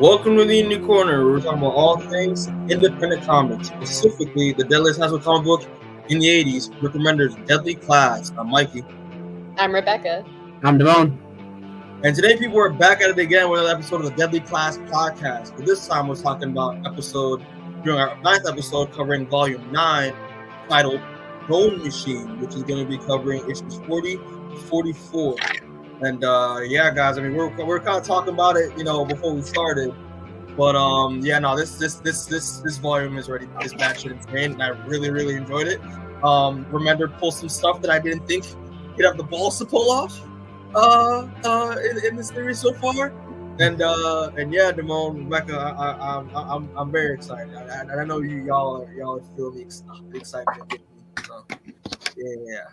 Welcome to the Indie Corner, where we're talking about all things independent comics, specifically the deadliest high school comic book in the 80s, Recommenders Deadly Class. I'm Mikey. I'm Rebecca. I'm Demoan. And today, people are back at it again with another episode of the Deadly Class podcast. But this time, we're talking about during our 9th episode, covering Volume 9, titled Bone Machine, which is going to be covering issues 40 to 44. And yeah, guys, I mean, we're kind of talking about it, before we started. But this volume is batshit insane, and I really enjoyed it. Remender pulled some stuff that I didn't think he'd have the balls to pull off in this series so far. And yeah, Demoan, Rebecca, I'm very excited, and I know y'all are feeling the excitement. So, yeah,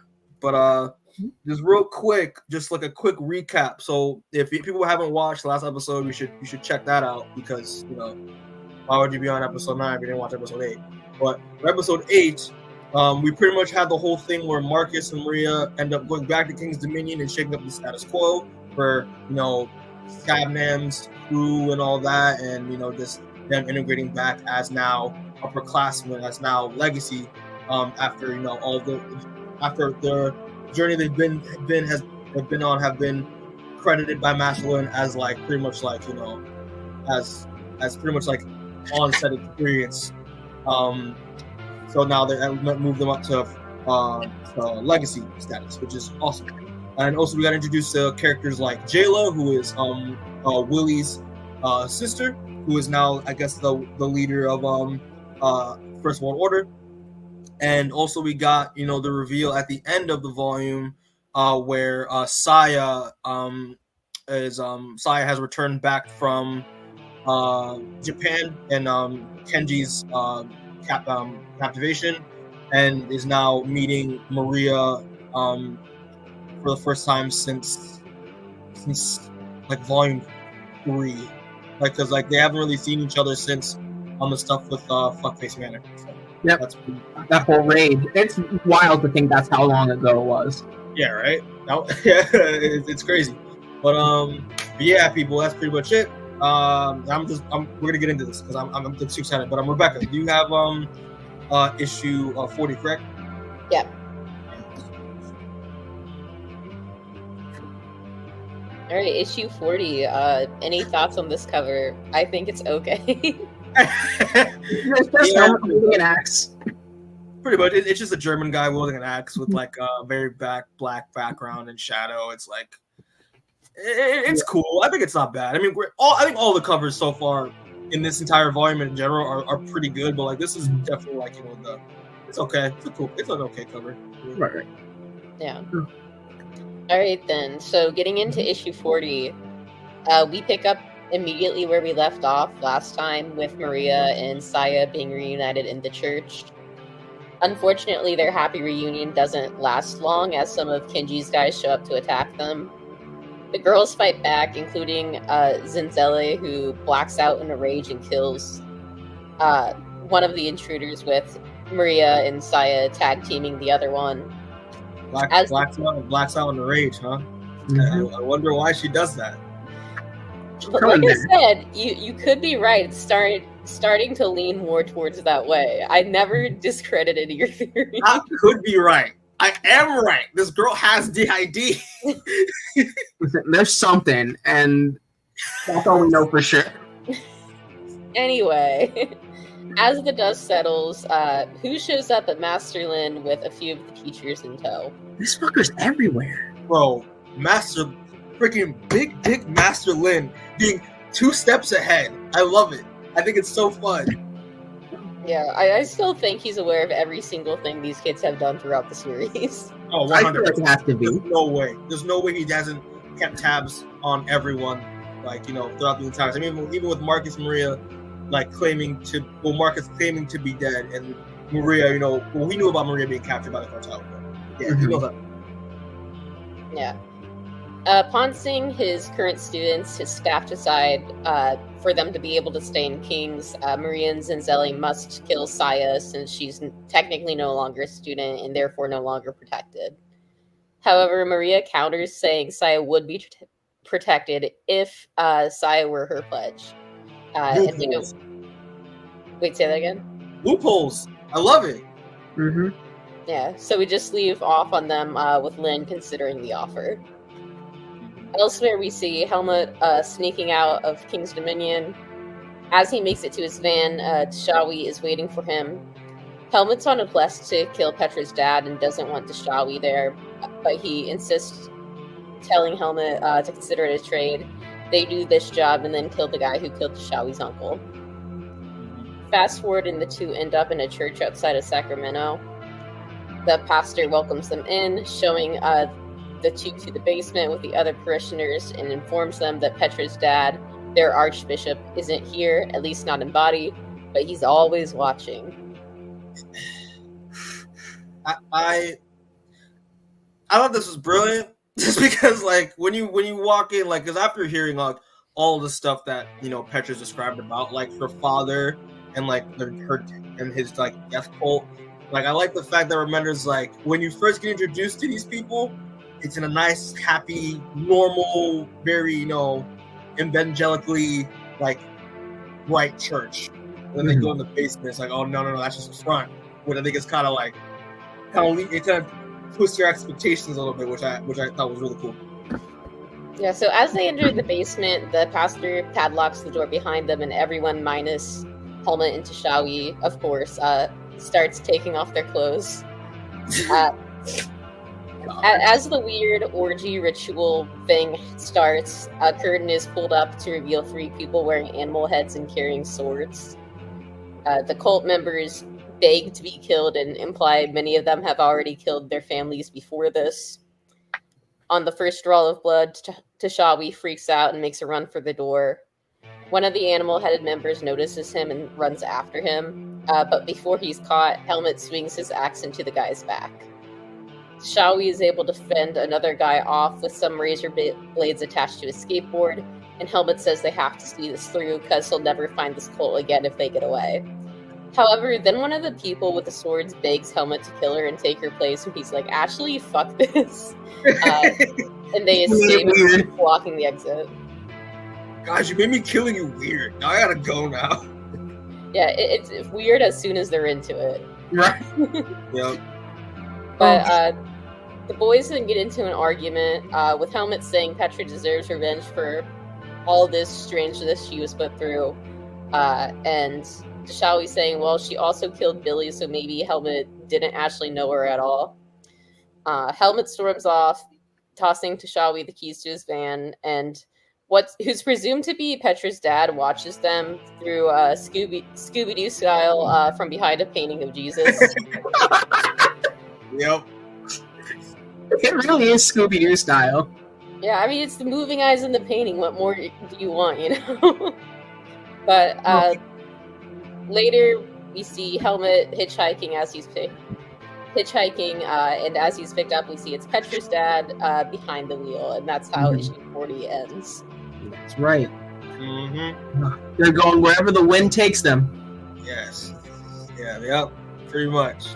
but just real quick, just like a quick recap. So if people haven't watched the last episode, you should check that out, because why would you be on episode 9 if you didn't watch episode 8? But for episode 8, we pretty much had the whole thing where Marcus and Maria end up going back to King's Dominion and shaking up the status quo for Scabnam's crew and all that, and just them integrating back as now upperclassmen, as now legacy, after the journey they've been on have been credited by Masterlin as pretty much on-set experience. So now they moved them up to legacy status, which is awesome. And also we got introduced to characters like Jayla, who is Willie's sister, who is now, I guess, the leader of First World Order. And also we got, the reveal at the end of the volume where Saya has returned back from Japan and Kenji's captivation, and is now meeting Maria for the first time since volume 3, because they haven't really seen each other since the stuff with Fuckface Manor. So. Yep, that whole raid. It's wild to think that's how long ago it was. Yeah, right? It's crazy. But yeah, people, that's pretty much it. We're gonna get into this because I'm too excited. But Rebecca, do you have issue 40, correct? Yep. All right, issue 40. Any thoughts on this cover? I think it's okay. It's just someone holding an axe. Pretty much, it's just a German guy wielding an axe with a very black background and shadow. It's it's cool. I think it's not bad. I mean, I think all the covers so far in this entire volume in general are pretty good. But this is definitely it's okay. It's an okay cover. Right. Yeah. All right then. So getting into issue 40, we pick up immediately where we left off last time, with Maria and Saya being reunited in the church. Unfortunately, their happy reunion doesn't last long, as some of Kenji's guys show up to attack them. The girls fight back, including Zinzelle, who blacks out in a rage and kills one of the intruders, with Maria and Saya tag teaming the other one. Blacks out in a rage, huh? Mm-hmm. I wonder why she does that. But like I said, you could be right. It's starting to lean more towards that way. I never discredited your theory. I could be right. I am right. This girl has DID. Listen, there's something, and that's all we know for sure. Anyway, as the dust settles, who shows up at Masterlin with a few of the teachers in tow? This fucker's everywhere. Bro, freaking big Master Lin being 2 steps ahead. I love it. I think it's so fun. Yeah, I still think he's aware of every single thing these kids have done throughout the series. Oh, 100%. I feel like it has to be. There's no way he hasn't kept tabs on everyone, throughout the entire time. Even with Marcus and Maria, Marcus claiming to be dead, and Maria, we knew about Maria being captured by the cartel. But yeah, he knows that. Yeah. Upon seeing his current students, his staffed aside, for them to be able to stay in King's, Maria and Zinzelle must kill Saya, since she's technically no longer a student and therefore no longer protected. However, Maria counters, saying Saya would be protected if Saya were her pledge. And we don't. Wait, say that again. Loopholes. I love it. Mm-hmm. Yeah, so we just leave off on them with Lynn considering the offer. Elsewhere, we see Helmut sneaking out of King's Dominion. As he makes it to his van, Tashawi is waiting for him. Helmut's on a quest to kill Petra's dad and doesn't want Tashawi there, but he insists, telling Helmut to consider it a trade. They do this job and then kill the guy who killed Tashawi's uncle. Fast forward, and the two end up in a church outside of Sacramento. The pastor welcomes them in, showing the two to the basement with the other parishioners, and informs them that Petra's dad, their archbishop, isn't here, at least not in body, but he's always watching. I thought this was brilliant, just because like when you walk in, like, because after hearing like all the stuff that Petra's described about like her father and like her and his like death cult, like I like the fact that Remender's like when you first get introduced to these people, it's in a nice, happy, normal, very evangelically like bright church. And then they go in the basement. It's like, oh no, that's just the front. Which I think is kind of twists your expectations a little bit, which I thought was really cool. Yeah. So as they enter the basement, the pastor padlocks the door behind them, and everyone minus Helmut and Tashawi, of course, starts taking off their clothes. As the weird orgy ritual thing starts, a curtain is pulled up to reveal 3 people wearing animal heads and carrying swords. The cult members beg to be killed and imply many of them have already killed their families before this. On the first draw of blood, Tashawi freaks out and makes a run for the door. One of the animal-headed members notices him and runs after him, but before he's caught, Helmut swings his axe into the guy's back. Tashawi is able to fend another guy off with some razor blades attached to his skateboard, and Helmut says they have to see this through because he'll never find this cult again if they get away. However, then one of the people with the swords begs Helmut to kill her and take her place, and he's like, actually, fuck this. And they escape, blocking the exit. Gosh, you made me killing you weird. Now I gotta go now. Yeah, it's weird as soon as they're into it. Right. Yep. But the boys then get into an argument with Helmut saying Petra deserves revenge for all this strangeness she was put through. And Tashawi saying, well, she also killed Billy, so maybe Helmut didn't actually know her at all. Helmut storms off, tossing Tashawi the keys to his van, and who's presumed to be Petra's dad watches them through Scooby-Doo style from behind a painting of Jesus. Yep. It really is Scooby-Doo style. Yeah, I mean, it's the moving eyes in the painting. What more do you want, But later, we see Helmut hitchhiking as he's and as he's picked up, we see it's Petra's dad behind the wheel, and that's how issue 40 ends. That's right. Mm-hmm. They're going wherever the wind takes them. Yes. Yeah, yep. Pretty much.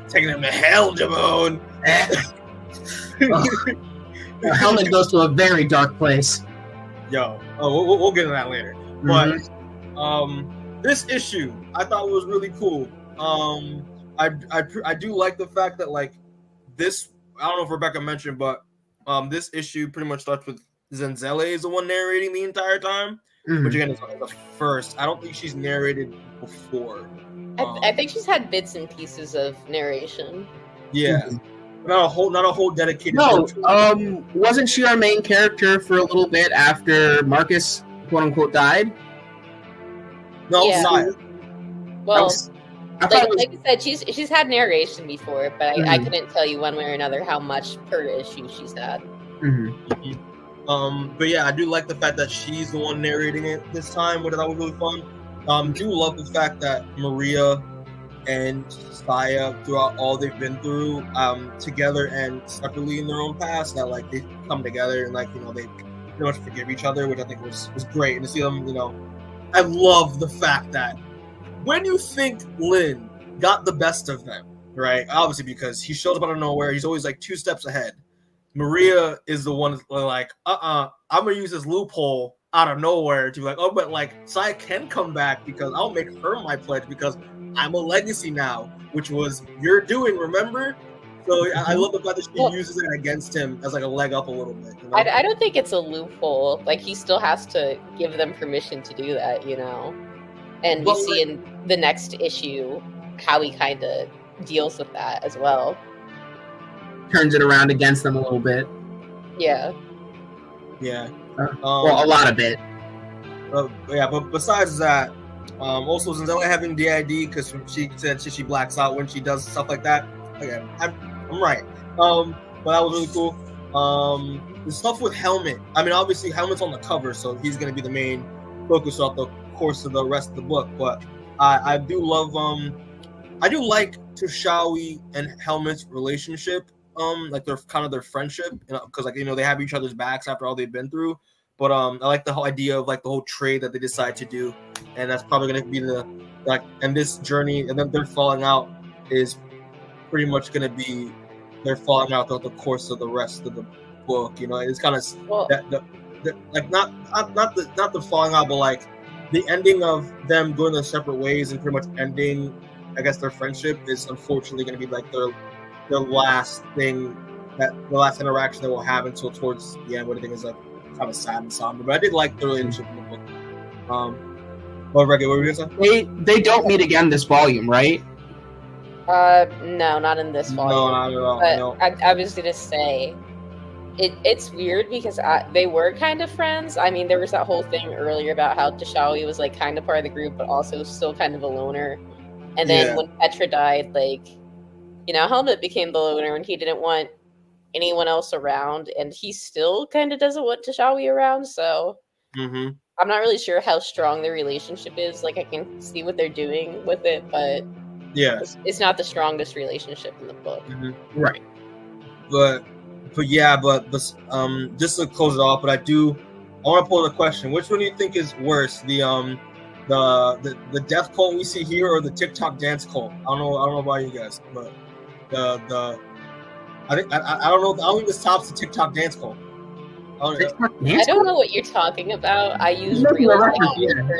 Taking them to hell, Demoan. Helmut goes to a very dark place. Yo. Oh, we'll get into that later. Mm-hmm. But this issue, I thought was really cool. I do like the fact that like this. I don't know if Rebecca mentioned, but this issue pretty much starts with Zenzele is the one narrating the entire time, which again is the first. I don't think she's narrated before. I think she's had bits and pieces of narration. Yeah, not a whole dedicated. No, wasn't she our main character for a little bit after Marcus, quote unquote, died? No, Yeah. Saya. Well, like I said, she's had narration before, but I couldn't tell you one way or another how much per issue she's had. But yeah, I do like the fact that she's the one narrating it this time, which I thought was really fun. Do love the fact that Maria and Saya, throughout all they've been through, together and separately in their own past, that like they come together and like they pretty much forgive each other, which I think was great. And to see them, I love the fact that when you think Lynn got the best of them, right? Obviously because he shows up out of nowhere, he's always like 2 steps ahead. Maria is the one like, I'm gonna use this loophole out of nowhere to be like, oh, but like Sai can come back because I'll make her my pledge because I'm a legacy now, which was you're doing, remember? So I love the fact that she uses it against him as like a leg up a little bit. You know? I don't think it's a loophole. Like, he still has to give them permission to do that, you know? And we see in the next issue how he kind of deals with that as well. Turns it around against them a little bit. Yeah. Yeah. Well, a lot of it. But besides that, also Zanzella having DID because she said she blacks out when she does stuff like that. Again, I'm right. But that was really cool. The stuff with Helmet. I mean, obviously Helmet's on the cover, so he's going to be the main focus throughout the course of the rest of the book. But I do love. I do like Tushawi and Helmet's relationship. Like their kind of their friendship, because like they have each other's backs after all they've been through. But I like the whole idea of like the whole trade that they decide to do, and that's probably going to be the like. And this journey, and then their falling out is pretty much going to be their falling out throughout the course of the rest of the book. It's kind of like not the falling out, but like the ending of them going their separate ways and pretty much ending, I guess, their friendship is unfortunately going to be like the last thing, that the last interaction that we'll have until towards the end, what I think is like kind of sad and somber. But I did like the relationship in the book. What were you gonna say? They don't meet again this volume, right? No, not in this volume. No, not at all. But no. I was gonna say, it's weird because they were kind of friends. I mean, there was that whole thing earlier about how Tushawi was like kind of part of the group, but also still kind of a loner. And then when Petra died, like, Helmet became the loner and he didn't want anyone else around, and he still kind of doesn't want Tushawi around, so I'm not really sure how strong their relationship is. Like, I can see what they're doing with it, but it's not the strongest relationship in the book. Right. But just to close it off, but I want to pose a question. Which one do you think is worse? The death cult we see here, or the TikTok dance cult? I don't know about you guys, but I don't know. I don't think this tops the TikTok dance cult. I don't know what you're talking about. I use real life.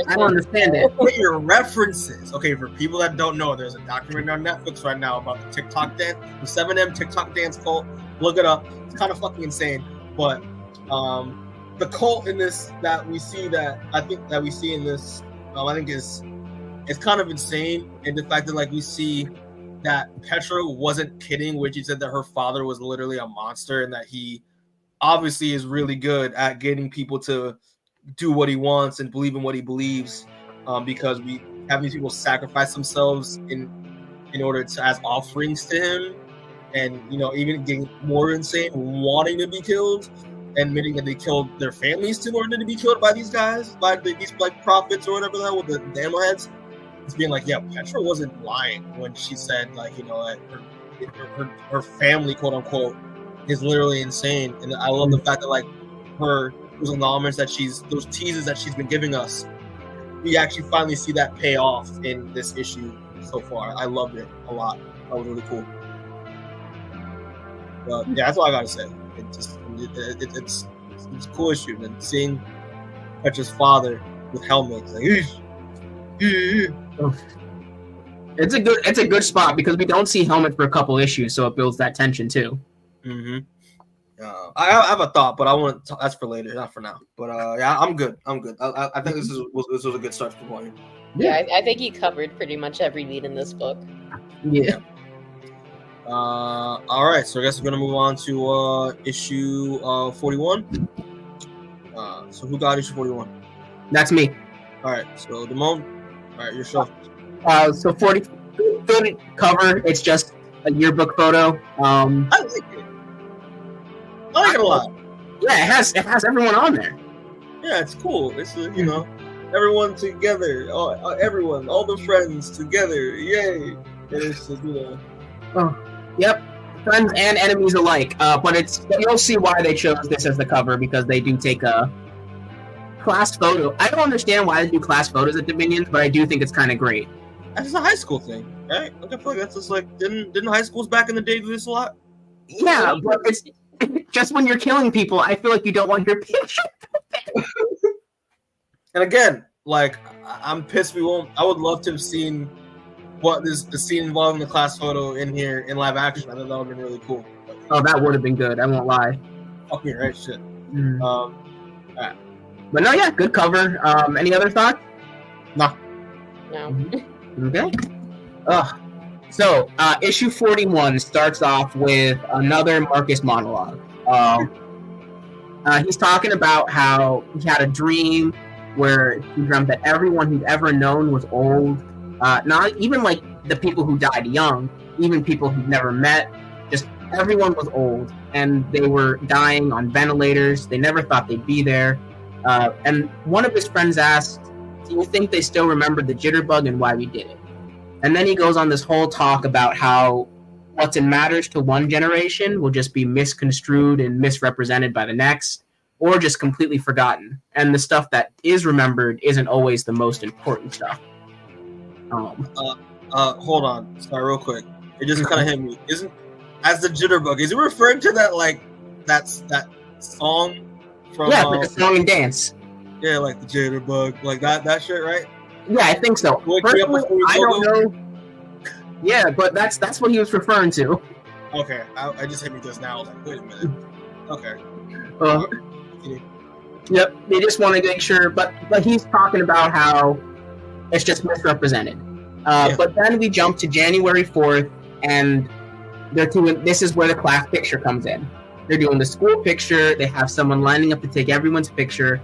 I don't understand it. Get your references. Okay, for people that don't know, there's a documentary on Netflix right now about the TikTok dance, the 7M TikTok dance cult. Look it up. It's kind of fucking insane. But the cult in this that we see in this, I think is kind of insane. And the fact that like we see that Petra wasn't kidding when she said that her father was literally a monster, and that he obviously is really good at getting people to do what he wants and believe in what he believes, because we have these people sacrifice themselves in order to as offerings to him, and even getting more insane, wanting to be killed and admitting that they killed their families in order to be killed by these guys, by these like prophets or whatever the hell with the animal heads. It's being like, Petra wasn't lying when she said like that her family, quote unquote, is literally insane. And I love the fact that like those acknowledgments that those teases that she's been giving us, we actually finally see that pay off in this issue so far. I loved it a lot. That was really cool. But that's all I gotta say. It's a cool issue, and seeing Petra's father with Helmet, like, it's a good spot because we don't see Helmet for a couple issues, so it builds that tension too. I have a thought, but I want to. That's for later, not for now. But I'm good. I think this was a good start to the volume. Yeah, I think he covered pretty much every lead in this book. Yeah. All right, so I guess we're gonna move on to issue 41. So who got issue 41? That's me. All right, so Demoan. All right, your show. So 40 good cover. It's just a yearbook photo. I like it. I like it a lot. Yeah, it has everyone on there. Yeah, it's cool. It's everyone together. Everyone, all the friends together. Yay! And it's just, Oh, yep. Friends and enemies alike. But you'll see why they chose this as the cover, because they do take a class photo. I don't understand why they do class photos at Dominions, but I do think it's kind of great. That's just a high school thing, right? I feel like that's just like didn't high schools back in the day do this a lot? Yeah, but it's just when you're killing people, I feel like you don't want your picture. And again, like I'm pissed we won't. I would love to have seen what the scene involving the class photo in here in live action. I thought that would have been really cool. Oh, that would have been good. I won't lie. Fuck me, right? Shit. Alright. But no, yeah, good cover. Any other thoughts? No. Okay. So, issue 41 starts off with another Marcus monologue. He's talking about how he had a dream where he dreamt that everyone he'd ever known was old. Not even like the people who died young, even people he'd never met. Just everyone was old, and they were dying on ventilators. They never thought they'd be there. And one of his friends asked, "Do you think they still remember the jitterbug and why we did it?" And then he goes on this whole talk about how what's in matters to one generation will just be misconstrued and misrepresented by the next, or just completely forgotten. And the stuff that is remembered isn't always the most important stuff. Hold on. Sorry, real quick. It just kind of hit me. Isn't as the jitterbug? Is it referring to that that song from? Yeah, like a song and dance. Yeah, like the jitterbug, like that shit, right? Yeah, I think so. Personally, I don't know. Yeah, but that's what he was referring to. Okay, I just hit me just now. I was like, wait a minute. Okay. Yep, they just want to make sure, but he's talking about how it's just misrepresented. But then we jump to January 4th, and they're doing. This is where the class picture comes in. They're doing the school picture. They have someone lining up to take everyone's picture,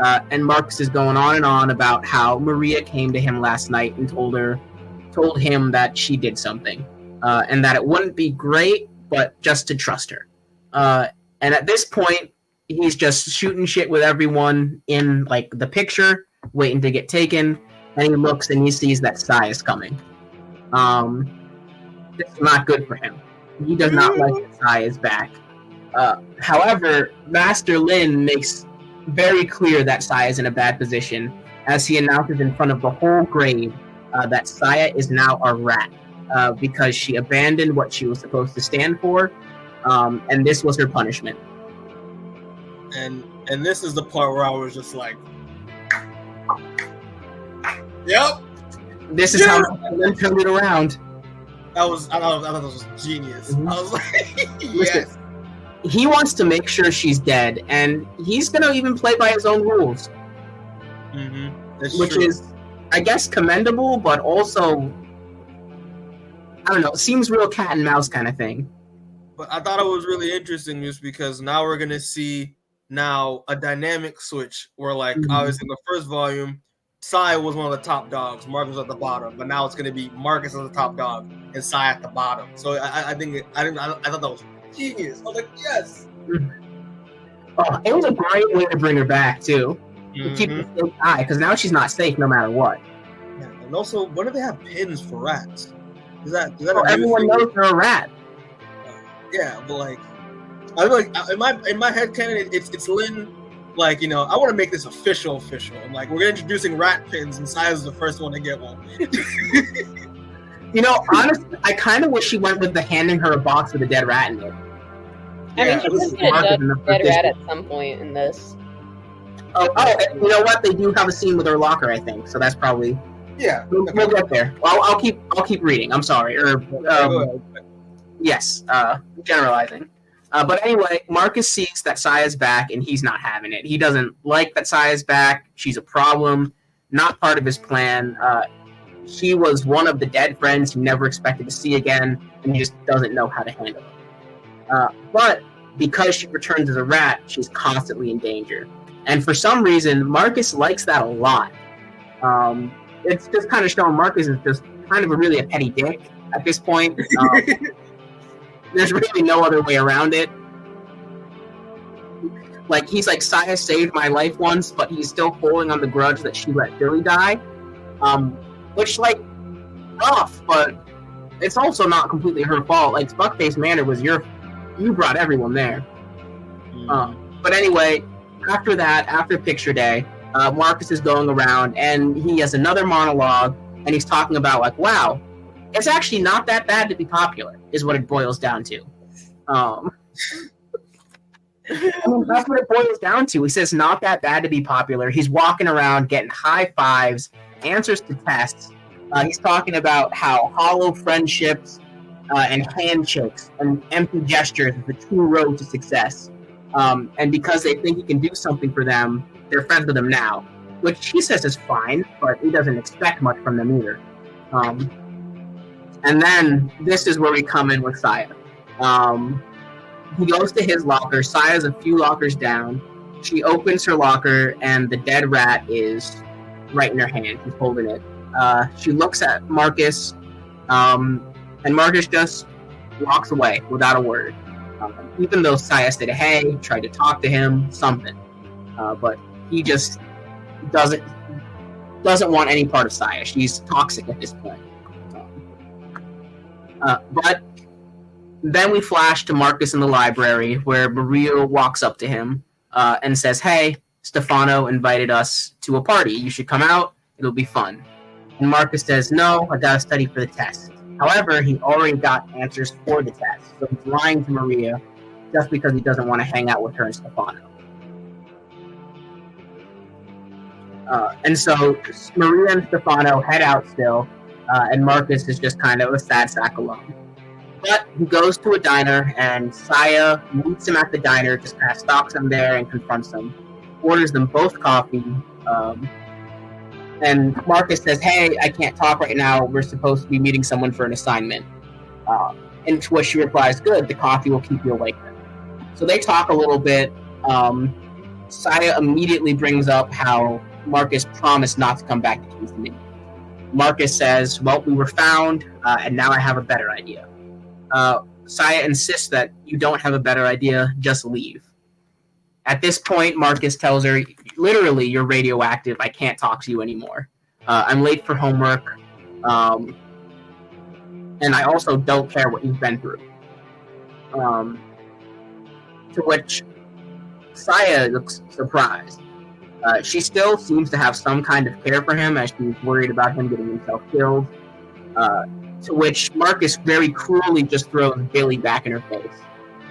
and Marcus is going on and on about how Maria came to him last night and told him that she did something, and that it wouldn't be great, but just to trust her. And at this point, he's just shooting shit with everyone in like the picture, waiting to get taken. And he looks and he sees that Syfy is coming. This is not good for him. He does not like that Syfy is back. However, Master Lin makes very clear that Syfy is in a bad position as he announces in front of the whole grade that Syfy is now a rat because she abandoned what she was supposed to stand for, and this was her punishment. And this is the part where I was just like, "Yep." This is how Lin turned it around. I thought that was genius. Mm-hmm. I was like, yes. He wants to make sure she's dead, and he's gonna even play by his own rules, which is, I guess, commendable, but also, I don't know, seems real cat and mouse kind of thing. But I thought it was really interesting just because now we're gonna see a dynamic switch where, like, obviously in the first volume, Syfy was one of the top dogs, Marcus was at the bottom, but now it's gonna be Marcus as the top dog and Syfy at the bottom. So I thought that was genius. I was like, yes. Oh, it was a great way to bring her back too. To keep her safe high, because now she's not safe no matter what. Yeah, and also, when do they have pins for rats? Is that everyone knows they're a rat? Yeah, but like, I feel like in my head canon, it's Lin. Like, I want to make this official. I'm like, we're introducing rat pins, and Syfy is the first one to get one. Honestly, I kind of wish she went with the handing her a box with a dead rat in it. I mean, she was going to dead rat at some point in this. Oh, you know what? They do have a scene with her locker, I think. So that's probably. Yeah, we'll get there. Well, I'll keep reading. I'm sorry. Yes, generalizing. But anyway, Marcus sees that Saya's back, and he's not having it. He doesn't like that Saya's back. She's a problem, not part of his plan. She was one of the dead friends he never expected to see again, and he just doesn't know how to handle it. But because she returns as a rat, she's constantly in danger. And for some reason, Marcus likes that a lot. It's just kind of showing Marcus is just kind of a petty dick at this point. There's really no other way around it. Like, he's like, Syfy saved my life once, but he's still holding on the grudge that she let Billy die. Which, like, rough, but it's also not completely her fault. Like, Buckface Manor was you brought everyone there. But anyway, after picture day, Marcus is going around, and he has another monologue, and he's talking about, like, wow, it's actually not that bad to be popular, is what it boils down to. I mean, that's what it boils down to. He says not that bad to be popular. He's walking around getting high fives, answers to tests. He's talking about how hollow friendships and handshakes and empty gestures is the true road to success. And because they think he can do something for them, they're friends with him now, which he says is fine, but he doesn't expect much from them either. And then this is where we come in with Saya. He goes to his locker. Saya's a few lockers down. She opens her locker, and the dead rat is right in her hand. She's holding it. She looks at Marcus, and Marcus just walks away without a word. Even though Saya said, hey, tried to talk to him, something. But he just doesn't want any part of Saya. She's toxic at this point. But then we flash to Marcus in the library, where Maria walks up to him and says, hey, Stefano invited us to a party. You should come out. It'll be fun. And Marcus says, no, I gotta study for the test. However, he already got answers for the test, so he's lying to Maria just because he doesn't want to hang out with her and Stefano. And so Maria and Stefano head out still, and Marcus is just kind of a sad sack alone. But he goes to a diner, and Saya meets him at the diner, just kind of stalks him there and confronts him, orders them both coffee, and Marcus says, hey, I can't talk right now, we're supposed to be meeting someone for an assignment. And to which she replies, good, the coffee will keep you awake then. So they talk a little bit. Saya immediately brings up how Marcus promised not to come back to Kingston. Marcus says, well, we were found, and now I have a better idea. Saya insists that you don't have a better idea, just leave. At this point, Marcus tells her, literally, you're radioactive, I can't talk to you anymore. I'm late for homework, and I also don't care what you've been through. To which Saya looks surprised. She still seems to have some kind of care for him, as she's worried about him getting himself killed. To which Marcus very cruelly just throws Billy back in her face,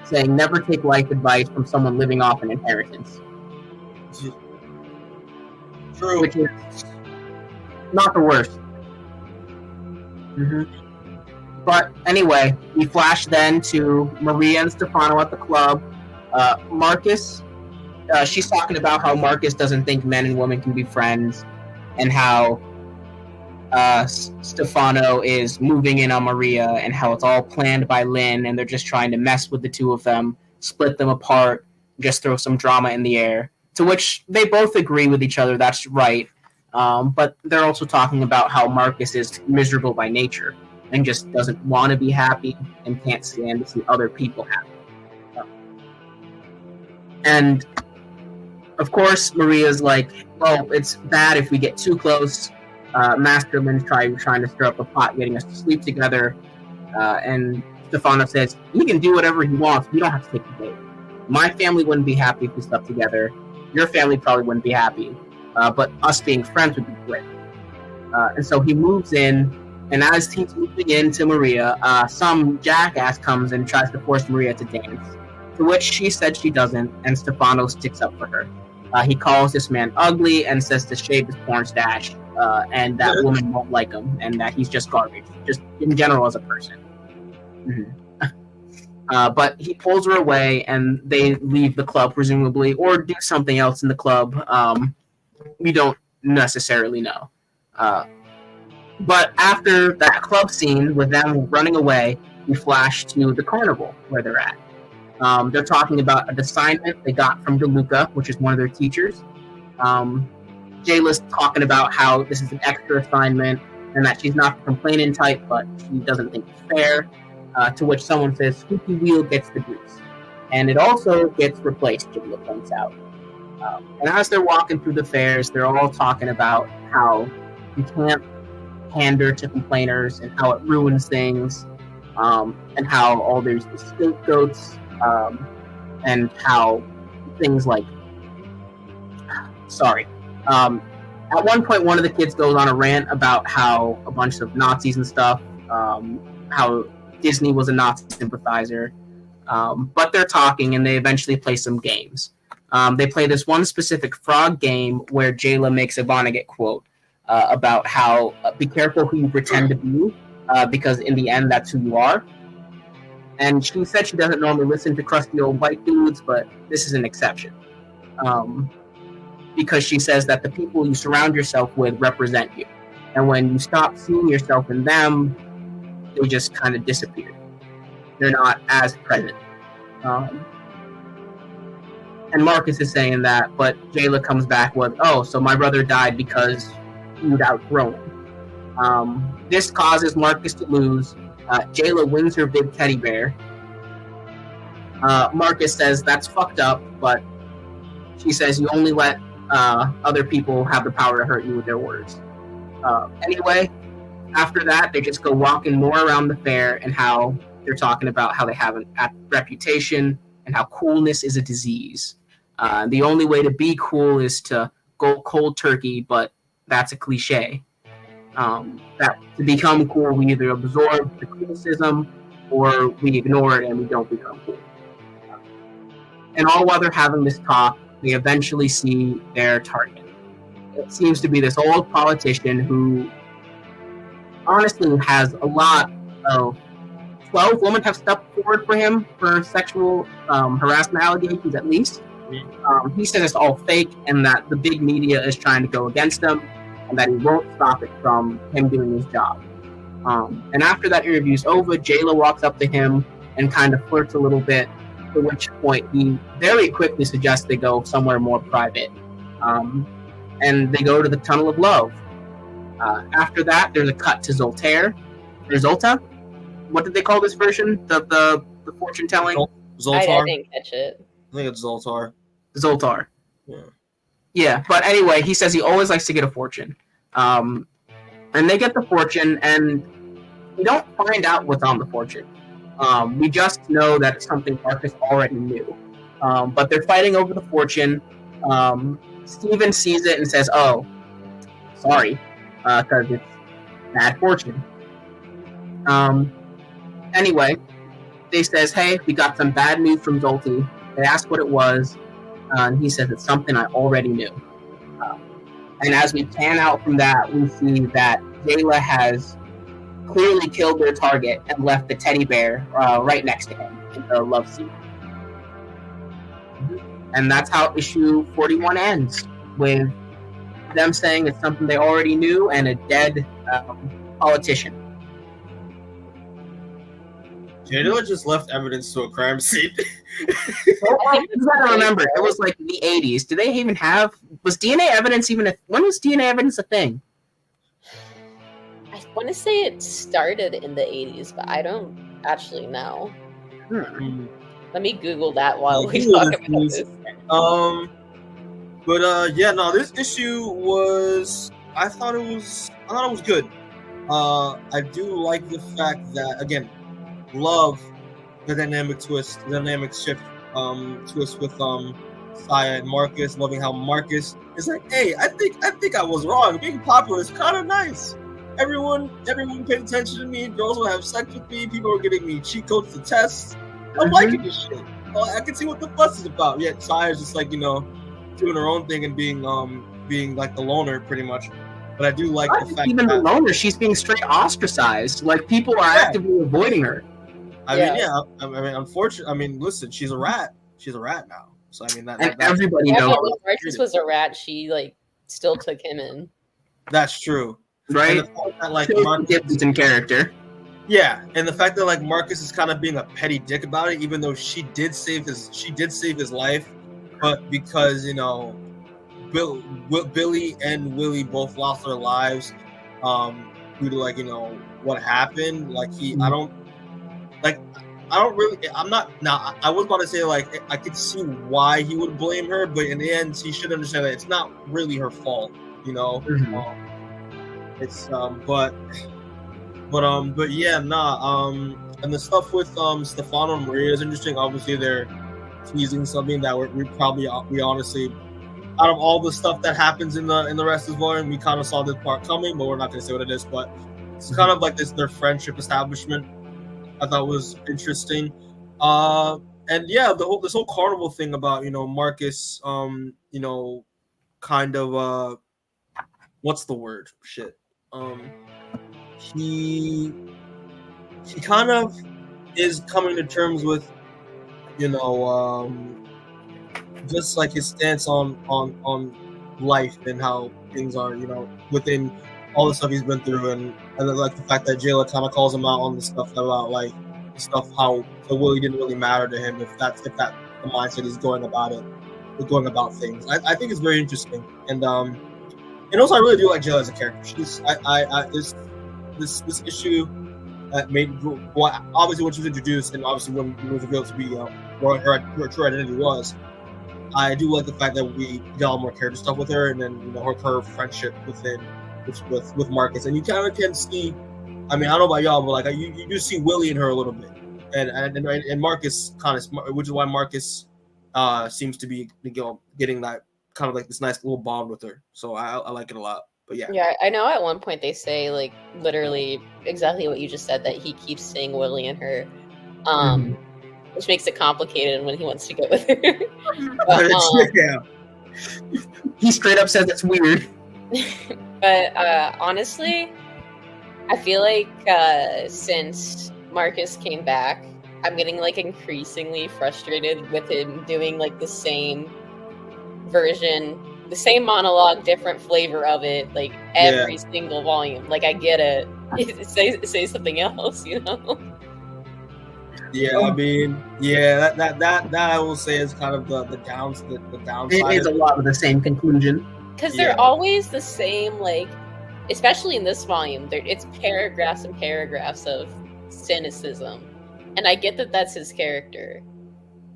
saying, never take life advice from someone living off an inheritance. True. Which is not the worst. Mm-hmm. But anyway, we flash then to Maria and Stefano at the club. Marcus, she's talking about how Marcus doesn't think men and women can be friends, and how Stefano is moving in on Maria, and how it's all planned by Lynn, and they're just trying to mess with the two of them, split them apart, just throw some drama in the air. To which they both agree with each other, that's right. But they're also talking about how Marcus is miserable by nature, and just doesn't want to be happy, and can't stand to see other people happy. And, of course, Maria's like, well, it's bad if we get too close. Master Lynn's trying to stir up a pot, getting us to sleep together. And Stefano says, he can do whatever he wants. We don't have to take the date. My family wouldn't be happy if we slept together. Your family probably wouldn't be happy. But us being friends would be great. And so he moves in, and as he's moving into Maria, some jackass comes and tries to force Maria to dance. To which she said she doesn't, and Stefano sticks up for her. He calls this man ugly and says to shave his porn stash, and that woman won't like him, and that he's just garbage, just in general as a person. Mm-hmm. But he pulls her away, and they leave the club, presumably, or do something else in the club. We don't necessarily know. But after that club scene with them running away, we flash to the carnival where they're at. They're talking about an assignment they got from DeLuca, which is one of their teachers. Jayla's talking about how this is an extra assignment and that she's not the complaining type, but she doesn't think it's fair. To which someone says, squeaky wheel gets the grease. And it also gets replaced, Jayla points out. And as they're walking through the fairs, they're all talking about how you can't pander to complainers and how it ruins things, and how all there's the scapegoats, and how things like... at one point, one of the kids goes on a rant about how a bunch of Nazis and stuff, how Disney was a Nazi sympathizer, But they're talking, and they eventually play some games. They play this one specific frog game where Jayla makes a Vonnegut quote about how be careful who you pretend to be, because in the end, that's who you are. And she said she doesn't normally listen to crusty old white dudes, but this is an exception. Because she says that the people you surround yourself with represent you. And when you stop seeing yourself in them, they just kind of disappear. They're not as present. And Marcus is saying that, but Jayla comes back with, oh, so my brother died because you'd outgrown him. This causes Marcus to lose. Jayla wins her big teddy bear. Marcus says that's fucked up, but she says you only let other people have the power to hurt you with their words. Anyway, after that, they just go walking more around the fair and how they're talking about how they have a reputation and how coolness is a disease. The only way to be cool is to go cold turkey, but that's a cliche. That to become cool, we either absorb the criticism or we ignore it and we don't become cool. And all while they're having this talk, they eventually see their target. It seems to be this old politician who honestly has a lot of 12 women have stepped forward for him for sexual harassment allegations at least. He says it's all fake and that the big media is trying to go against him and that he won't stop it from him doing his job. And after that interview's over, Jayla walks up to him and kind of flirts a little bit, at which point he very quickly suggests they go somewhere more private. And they go to the Tunnel of Love. After that, there's a cut to Zoltaire. Or Zolta? What did they call this version? The fortune telling? Zoltar. I didn't catch it. I think it's Zoltar. Zoltar. Yeah. Yeah, but anyway, he says he always likes to get a fortune. And they get the fortune, and we don't find out what's on the fortune. We just know that it's something Marcus already knew. But they're fighting over the fortune. Steven sees it and says, oh, sorry, because it's bad fortune. Anyway, they says, hey, we got some bad news from Zolty. They asked what it was, and he says it's something I already knew. And as we pan out from that, we see that Jayla has clearly killed their target and left the teddy bear right next to him in the love scene. And that's how issue 41 ends, with them saying it's something they already knew and a dead politician. Jayla just left evidence to a crime scene. I gotta remember, it was like the 80s. Do they even have... Was DNA evidence even when was DNA evidence a thing? I want to say it started in the 80s, but I don't actually know. Let me Google that while we talk about this. This issue was... I thought it was good. I do like the fact that, again, love the dynamic shift twist with Saya and Marcus, loving how Marcus is like, hey, I think I was wrong. Being popular is kind of nice. Everyone paid attention to me. Girls will have sex with me. People are getting me cheat codes to tests. I'm liking this shit. I can see what the fuss is about. Yet Saya's just like, doing her own thing and being like the loner pretty much. But I do like the fact even that the loner, she's being straight ostracized. Like people are actively avoiding her. Unfortunately, listen, she's a rat. She's a rat now. So everybody knows. When Marcus was a rat, she still took him in. That's true, right? And the fact that Marcus in character. Yeah, and the fact that Marcus is kind of being a petty dick about it, even though she did save his life, but because Billy and Willie both lost their lives due to what happened. I was about to say I could see why he would blame her, but in the end, he should understand that it's not really her fault. And the stuff with Stefano and Maria is interesting. Obviously, they're teasing something that we honestly, out of all the stuff that happens in the rest of the volume, we kind of saw this part coming, but we're not going to say what it is. But it's kind of like their friendship establishment. I thought was interesting. And yeah, this whole carnival thing about Marcus, kind of what's the word? Shit. He kind of is coming to terms with, just like his stance on life and how things are, within all the stuff he's been through, and like the fact that Jayla kind of calls him out on the stuff about like the stuff how the Willie didn't really matter to him if that's the mindset he's going about things. I think it's very interesting, and also I really do like Jayla as a character. She's this issue that made obviously when she was introduced and obviously when it was revealed to be what her true identity was. I do like the fact that we got more character stuff with her, and then her friendship with Marcus, and you kind of can see. I mean, I don't know about y'all, but like you do see Willie in her a little bit, and Marcus kind of, which is why Marcus seems to be getting that kind of like this nice little bond with her. So I like it a lot. But yeah. Yeah, I know at one point they say like literally exactly what you just said, that he keeps seeing Willie in her. Which makes it complicated when he wants to go with her. Yeah. He straight up says it's weird. But honestly, I feel like since Marcus came back, I'm getting like increasingly frustrated with him doing like the same version, the same monologue, different flavor of it, like every single volume. Like I get it. Say something else, Yeah, I mean, yeah, that I will say is kind of the downside. It is a lot of the same conclusion. Because they're always the same, like, especially in this volume, it's paragraphs and paragraphs of cynicism. And I get that that's his character.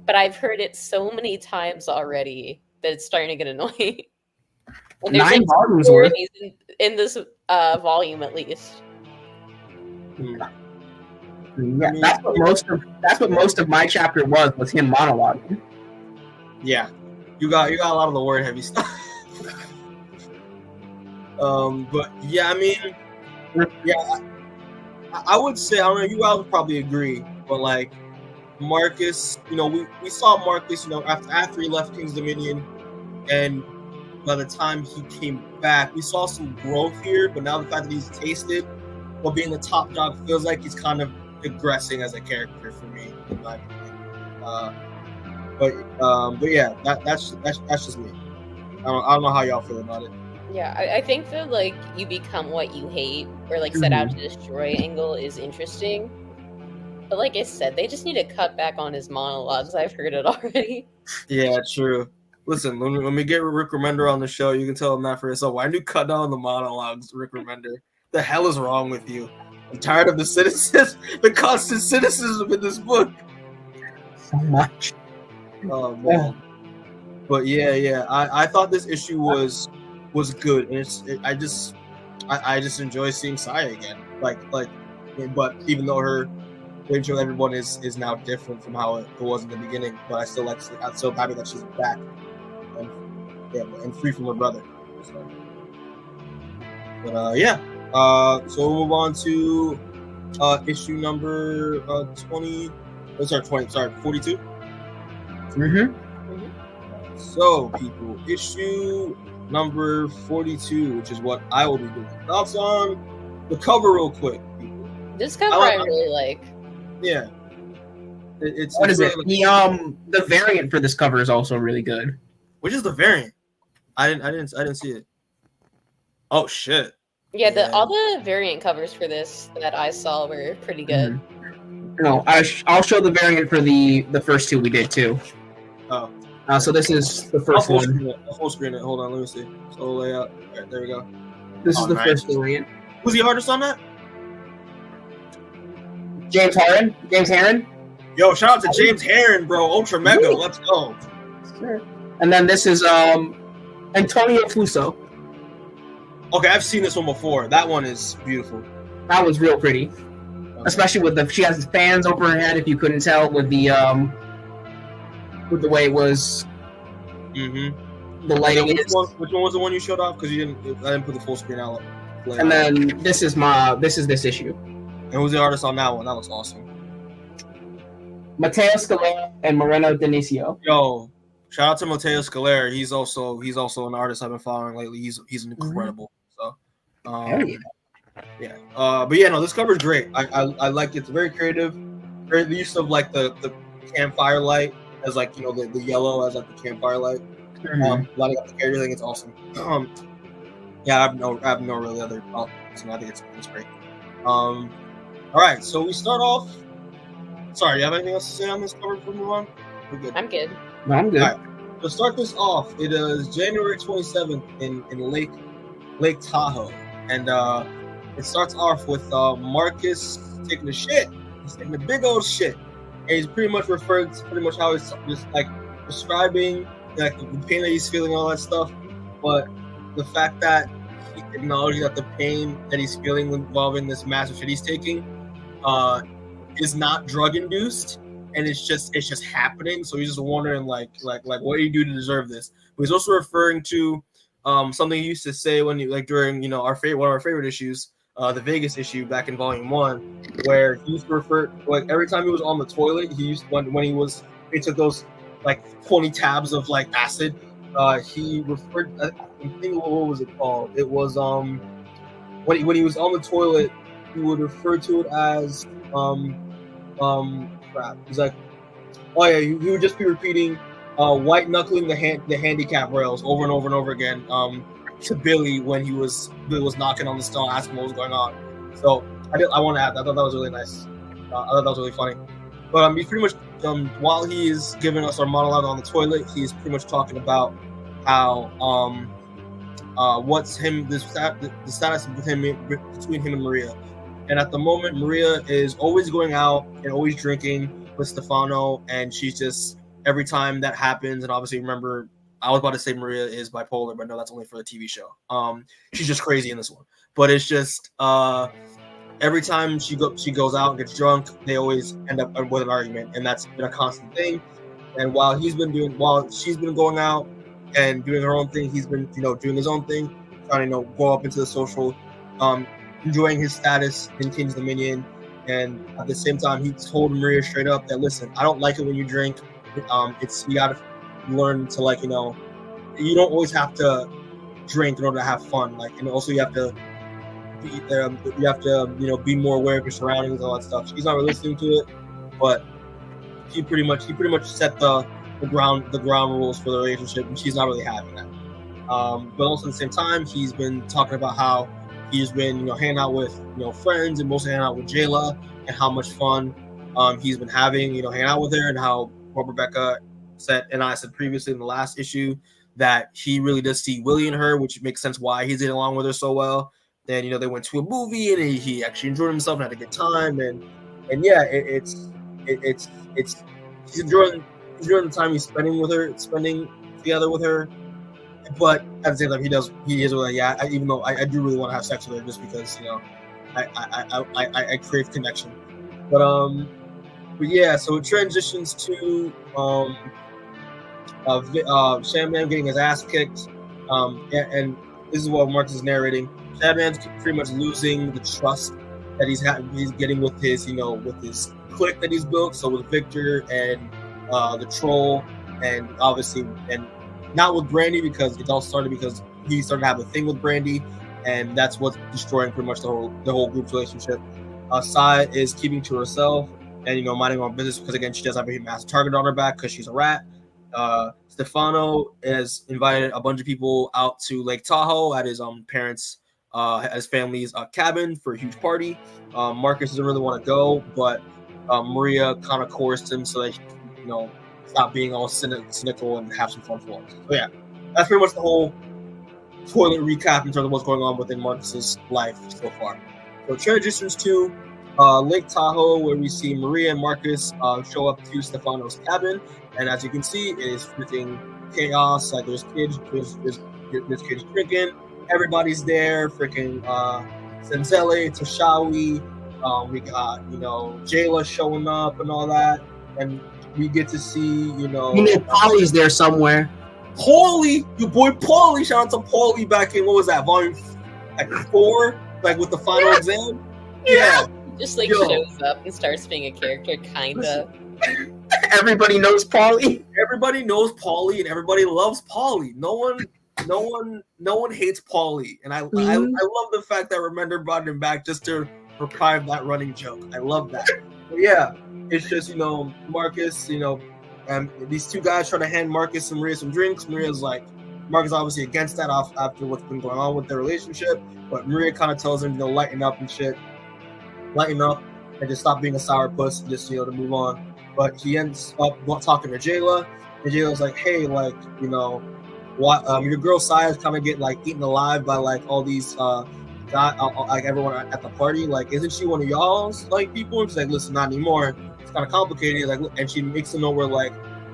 But I've heard it so many times already that it's starting to get annoying. And there's 9 volumes worth. In this volume, at least. Yeah, that's what most of my chapter was him monologuing. Yeah, you got a lot of the word heavy stuff. But yeah, I mean, yeah, I would say, I don't know, you guys would probably agree, but like Marcus, we saw Marcus, after he left King's Dominion, and by the time he came back, we saw some growth here. But now the fact that he's tasted while being the top dog feels like he's kind of digressing as a character for me, in my opinion. But yeah, that's just me. I don't know how y'all feel about it. Yeah, I think that like you become what you hate or like set out to destroy angle is interesting. But like I said, they just need to cut back on his monologues. I've heard it already. Yeah, true. Listen, when we get Rick Remender on the show, you can tell him that for yourself. Why do you cut down the monologues, Rick Remender? The hell is wrong with you? I'm tired of the constant cynicism in this book. So much. Oh man. But yeah. I thought this issue was good, and I just enjoy seeing Saya again. But even though her relationship with everyone is now different from how it was in the beginning, but I'm still happy that she's back and free from her brother. So. But yeah. So we'll move on to issue number 42. So, people, issue number 42, which is what I will be doing. Thoughts on the cover, real quick, people. This cover I really like. Yeah. What is it? The variant for this cover is also really good. Which is the variant? I didn't see it. Oh shit. Yeah, all the variant covers for this that I saw were pretty good. No, I'll show the variant for the first two we did too. Oh. So this is the first one. I'll full screen it. Hold on, let me see. So layout. All right, there we go. This is the first variant. Who's the artist on that? James Herron. Yo, shout out to James Herron, bro. Ultra Mega. Let's go. Sure. And then this is Antonio Fuso. Okay, I've seen this one before. That one is beautiful. That was real pretty. Okay. Especially with she has fans over her head, if you couldn't tell, with the way it was. Mm-hmm. The lighting. Which one was the one you showed off? Because I didn't put the full screen out. And then this is this issue. And who's the artist on that one? That looks awesome. Mateo Scalera and Moreno Dionisio. Yo, shout out to Mateo Scalera. He's also an artist I've been following lately. He's incredible. So, Hell yeah. yeah. But yeah, no, this cover is great. I like it. It's very creative. Very the use of like the campfire light as like the yellow as like the campfire light. Lighting up the character. I think it's awesome. Yeah, I have no really other thoughts. I think it's great. All right, so we start off. Sorry, you have anything else to say on this cover before we move on? We're good. I'm good. No, I'm good. All right. To start this off, it is January 27th in Lake Tahoe, and it starts off with Marcus taking a shit. He's taking a big old shit, and he's pretty much referring to pretty much how he's just like describing like the pain that he's feeling and all that stuff, but the fact that he acknowledges that the pain that he's feeling involving this massive shit he's taking is not drug induced, and it's just happening. So he's just wondering like what do you do to deserve this? But he's also referring to something he used to say when during one of our favorite issues, the Vegas issue back in Volume 1, where he used to refer like every time he was on the toilet, he used when he took those like 20 tabs of like acid. He referred. I think what was it called? It was when he was on the toilet, he would refer to it as crap. He's like, oh yeah, he would just be repeating white knuckling the handicap rails over and over and over again to Billy when Billy was knocking on the stone, asking what was going on. So I want to add that. I thought that was really nice. I thought that was really funny. But he's pretty much while he's giving us our monologue on the toilet, he's pretty much talking about how what's the status between him and Maria. And at the moment, Maria is always going out and always drinking with Stefano, and she's just every time that happens. And obviously, remember, I was about to say Maria is bipolar, but no, that's only for the TV show. She's just crazy in this one. But it's just every time she goes out and gets drunk, they always end up with an argument, and that's been a constant thing. And while she's been going out and doing her own thing, he's been doing his own thing, trying to go up into the social, enjoying his status in King's Dominion. And at the same time, he told Maria straight up that, listen, I don't like it when you drink. You gotta learn to you don't always have to drink in order to have fun. And also you have to be more aware of your surroundings and all that stuff. She's not really listening to it, but he pretty much set the ground rules for the relationship, and she's not really having that. But also at the same time, he's been talking about how he's been hanging out with friends, and mostly hanging out with Jayla, and how much fun he's been having hanging out with her, and how Rebecca said, and I said previously in the last issue, that he really does see Willie in her, which makes sense why he's getting along with her so well. Then they went to a movie, and he actually enjoyed himself and had a good time, and yeah, it's he's enjoying the time he's spending together with her. But at the same time, he is like, yeah, even though I do really want to have sex with her, just because I crave connection. But yeah, so it transitions to Sandman getting his ass kicked, and this is what Marcus is narrating. Sandman's pretty much losing the trust that he's getting with his clique that he's built. So with Victor and the Troll, and obviously, and not with Brandy, because it all started because he started to have a thing with Brandy, and that's what's destroying pretty much the whole group's relationship. Sai is keeping to herself and minding her own business, because again, she does have a massive target on her back because she's a rat. Stefano has invited a bunch of people out to Lake Tahoe at his parents' at his family's cabin for a huge party. Marcus doesn't really want to go, but Maria kind of coerced him so that he stop being all cynical and have some fun for once. So yeah, that's pretty much the whole toilet recap in terms of what's going on within Marcus's life so far. So transitions to Lake Tahoe, where we see Maria and Marcus show up to Stefano's cabin, and as you can see, it is freaking chaos. Like there's kids drinking, everybody's there. Freaking Senzele, Tashawi, we got Jayla showing up and all that, and we get to see Paulie's there somewhere. Paulie, your boy Paulie. Shout out to Paulie back in, what was that, volume 4, with the final exam. Yeah. Just shows up and starts being a character, kinda. Everybody knows Paulie. Everybody knows Paulie, and everybody loves Paulie. No one hates Paulie, and I love the fact that Remender brought him back just to revive that running joke. I love that. But yeah, it's just Marcus, these two guys trying to hand Marcus and Maria some drinks. Marcus obviously against that after what's been going on with their relationship, but Maria kind of tells him lighten up and shit, lighten up and just stop being a sourpuss and just to move on. But he ends up talking to Jayla, and Jayla's like, hey, what your girl Saya's kind of get eaten alive by all these guys, everyone at the party. Isn't she one of y'all's people? And she's like, listen, not anymore. It's kind of complicated. And she makes it know where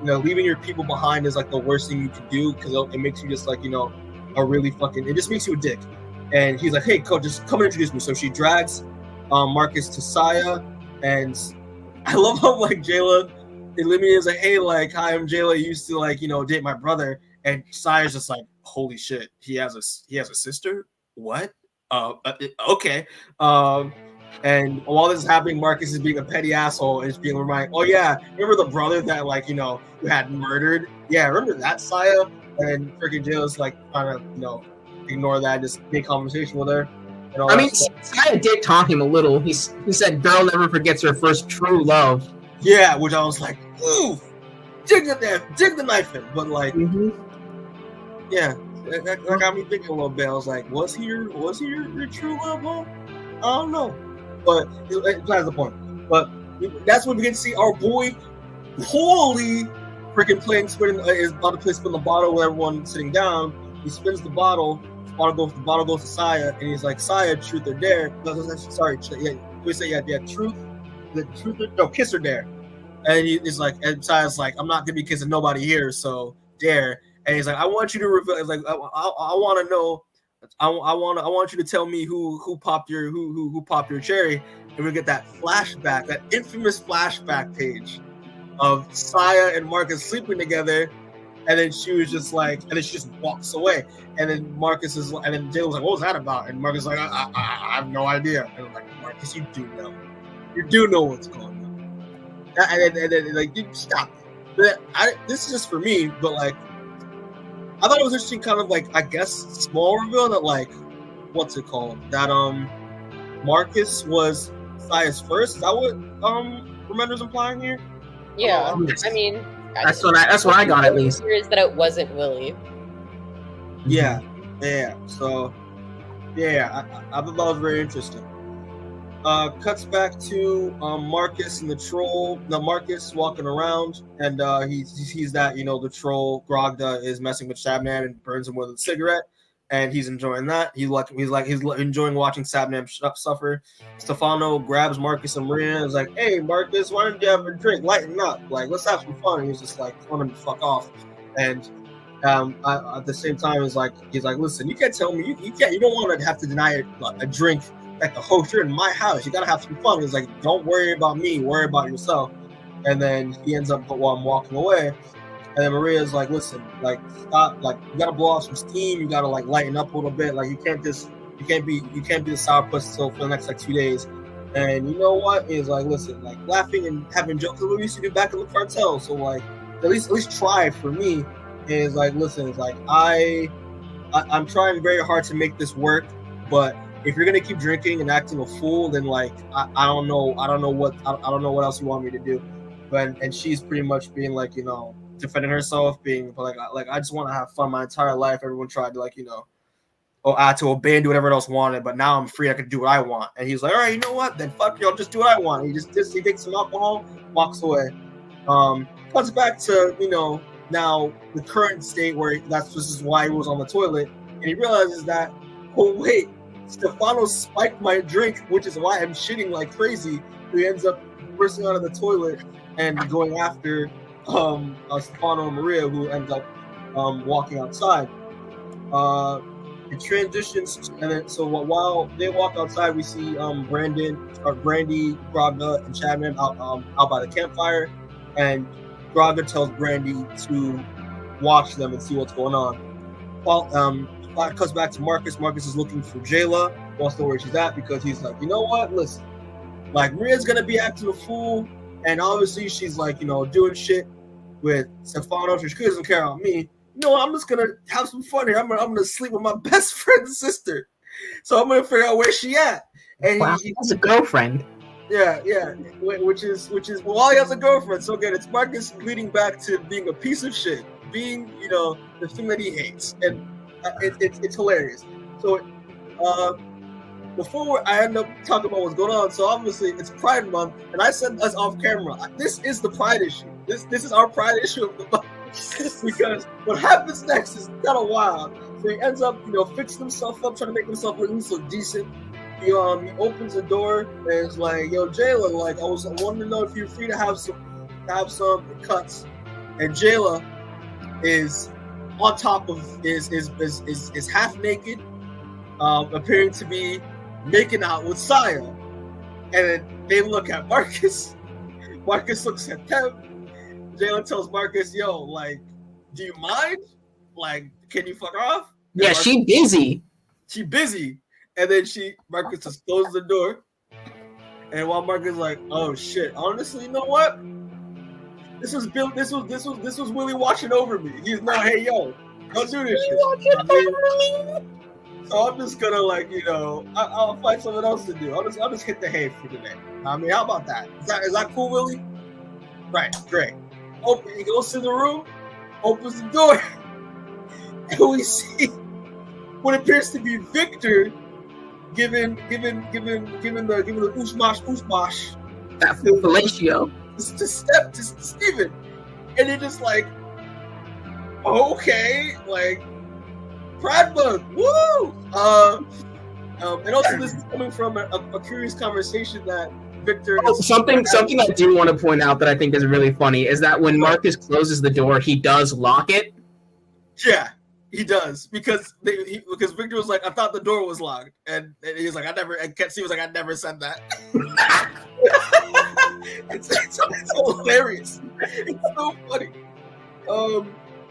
leaving your people behind is the worst thing you can do, because it makes you just a really fucking, it just makes you a dick. And he's like, hey, coach, just come and introduce me. So she drags Marcus to Saya, and I love how Jayla is like, hey, hi, I'm Jayla. I used to date my brother, and Saya's just like, holy shit, he has a sister? What? Okay. And while this is happening, Marcus is being a petty asshole and is being reminded, oh yeah, remember the brother that you had murdered? Yeah, remember that, Saya? And freaking Jayla's trying to ignore that, just make conversation with her. I mean, Saya did taunt him a little. He said, "Girl never forgets her first true love." Yeah, which I was like, ooh, dig the knife in. But yeah, that got me thinking a little bit. I was like, was he your true love, huh? I don't know, but that's the point. But that's when we get to see our boy Paulie freaking is about to play spin the bottle with everyone sitting down. He spins the bottle. The bottle goes to Saya, and he's like, Saya, truth or dare? Truth. No, kiss or dare. And he's like, and Saya's like, I'm not gonna be kissing nobody here, so dare. And he's like, I want you to reveal. It's like, I want to know. I want you to tell me who popped your cherry. And we get that flashback, that infamous flashback page of Saya and Marcus sleeping together. And then she was just like, and then she just walks away. And then Jay was like, what was that about? And Marcus was like, I have no idea. And I'm like, Marcus, you do know. You do know what's going on. And then dude, stop. This is just for me, but I thought it was interesting, kind of I guess, small reveal that what's it called? That Marcus was Saya's first. Is that what Remender's implying here? Yeah. I mean, that's what I got, at least. Is that it wasn't Willie. Yeah. So, yeah, I thought that was very interesting. Cuts back to Marcus and the troll. Now Marcus walking around, and he sees that the troll Grogda is messing with Sabnam and burns him with a cigarette, and he's enjoying that. He's enjoying watching Sabnam suffer. Stefano grabs Marcus and Maria and is like, "Hey Marcus, why don't you have a drink? Lighten up, let's have some fun." And he's just telling him to fuck off, and at the same time he's like, "Listen, you can't tell me you don't want to have to deny a drink." Like the host, you're in my house. You gotta have some fun. He's like, don't worry about me, worry about yourself. And then he ends up while I'm walking away. And then Maria's like, listen, stop, you gotta blow off some steam. You gotta lighten up a little bit. You can't be the sourpuss for the next 2 days. And you know what? He's like, listen, laughing and having jokes. What we used to do back in the cartel. So at least try for me. And he's like, listen, it's I'm trying very hard to make this work, but if you're gonna keep drinking and acting a fool, then I don't know what else you want me to do. And she's pretty much being defending herself, being I just want to have fun my entire life. Everyone tried to I had to obey and do whatever else wanted, but now I'm free. I can do what I want. And he's like, all right, you know what? Then fuck you. I'll just do what I want. And he takes some alcohol, walks away. Comes back to now the current state where this is why he was on the toilet, and he realizes that, oh wait, Stefano spiked my drink, which is why I'm shitting like crazy. He ends up bursting out of the toilet and going after Stefano and Maria, who ends up walking outside. It transitions, and then while they walk outside, we see Brandy, Grogda, and Chapman out by the campfire, and Grogda tells Brandy to watch them and see what's going on. While it cuts back to Marcus. Marcus is looking for Jayla, wants to know where she's at, because he's like, you know what? Listen, Maria's gonna be acting a fool. And obviously she's like, doing shit with Stefano. She doesn't care about me. I'm just gonna have some fun here. I'm gonna sleep with my best friend's sister. So I'm gonna figure out where she at. And he has a girlfriend. Yeah. Which is well, he has a girlfriend. So again, it's Marcus leading back to being a piece of shit, being the thing that he hates, and it's hilarious. So before I end up talking about what's going on, so obviously it's Pride Month, and I said us off camera. This is the Pride issue. This is our Pride issue of the month. Because what happens next is kind of wild. So he ends up, fixing himself up, trying to make himself look decent. He opens the door and is like, "Yo, Jayla, like I wanted to know if you're free to have some cuts." And Jayla is on top of is half naked, appearing to be making out with Saya. And then they look at Marcus. Marcus looks at them. Jayla tells Marcus, "Yo, like, do you mind? Like, can you fuck off?" And yeah, Marcus, she busy. She busy. And then Marcus just closes the door. And while Marcus is like, "Oh shit, honestly, you know what? This was Willie watching over me. He's not, hey yo, don't do this shit." So I'm just gonna I'll find something else to do. I'll just hit the hay for today. I mean, how about that? Is that cool, Willie? Right, great. He goes to the room, opens the door, and we see what appears to be Victor giving the oosmash that fellatio to Steven. And you're just like, okay, like Pride Month, woo! And also this is coming from a curious conversation that Victor. Something I do want to point out that I think is really funny is that when Marcus closes the door, he does lock it. Yeah, he does because Victor was like, "I thought the door was locked," and he was like, And Ketsy was like, "I never said that." it's hilarious. It's so funny.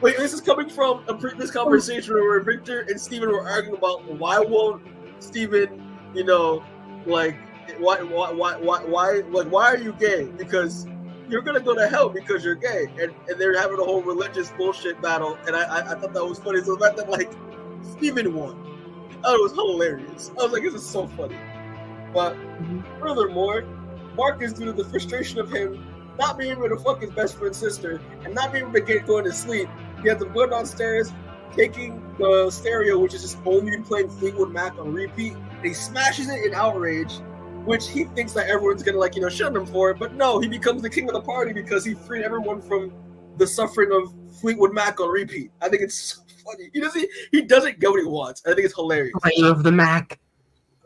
Wait, this is coming from a previous conversation where Victor and Steven were arguing about why won't Steven, why are you gay? Because you're gonna go to hell because you're gay, and they're having a whole religious bullshit battle, and I thought that was funny. So the fact that Steven won, I thought it was hilarious. I was like, this is so funny. But furthermore, Marcus, due to the frustration of him not being able to fuck his best friend's sister and not being able to get going to sleep, he has to go downstairs, taking the stereo, which is just only playing Fleetwood Mac on repeat, and he smashes it in outrage, which he thinks that everyone's gonna shun him for it, but no, he becomes the king of the party because he freed everyone from the suffering of Fleetwood Mac on repeat. I think it's so funny. He doesn't get what he wants. I think it's hilarious. I love the Mac.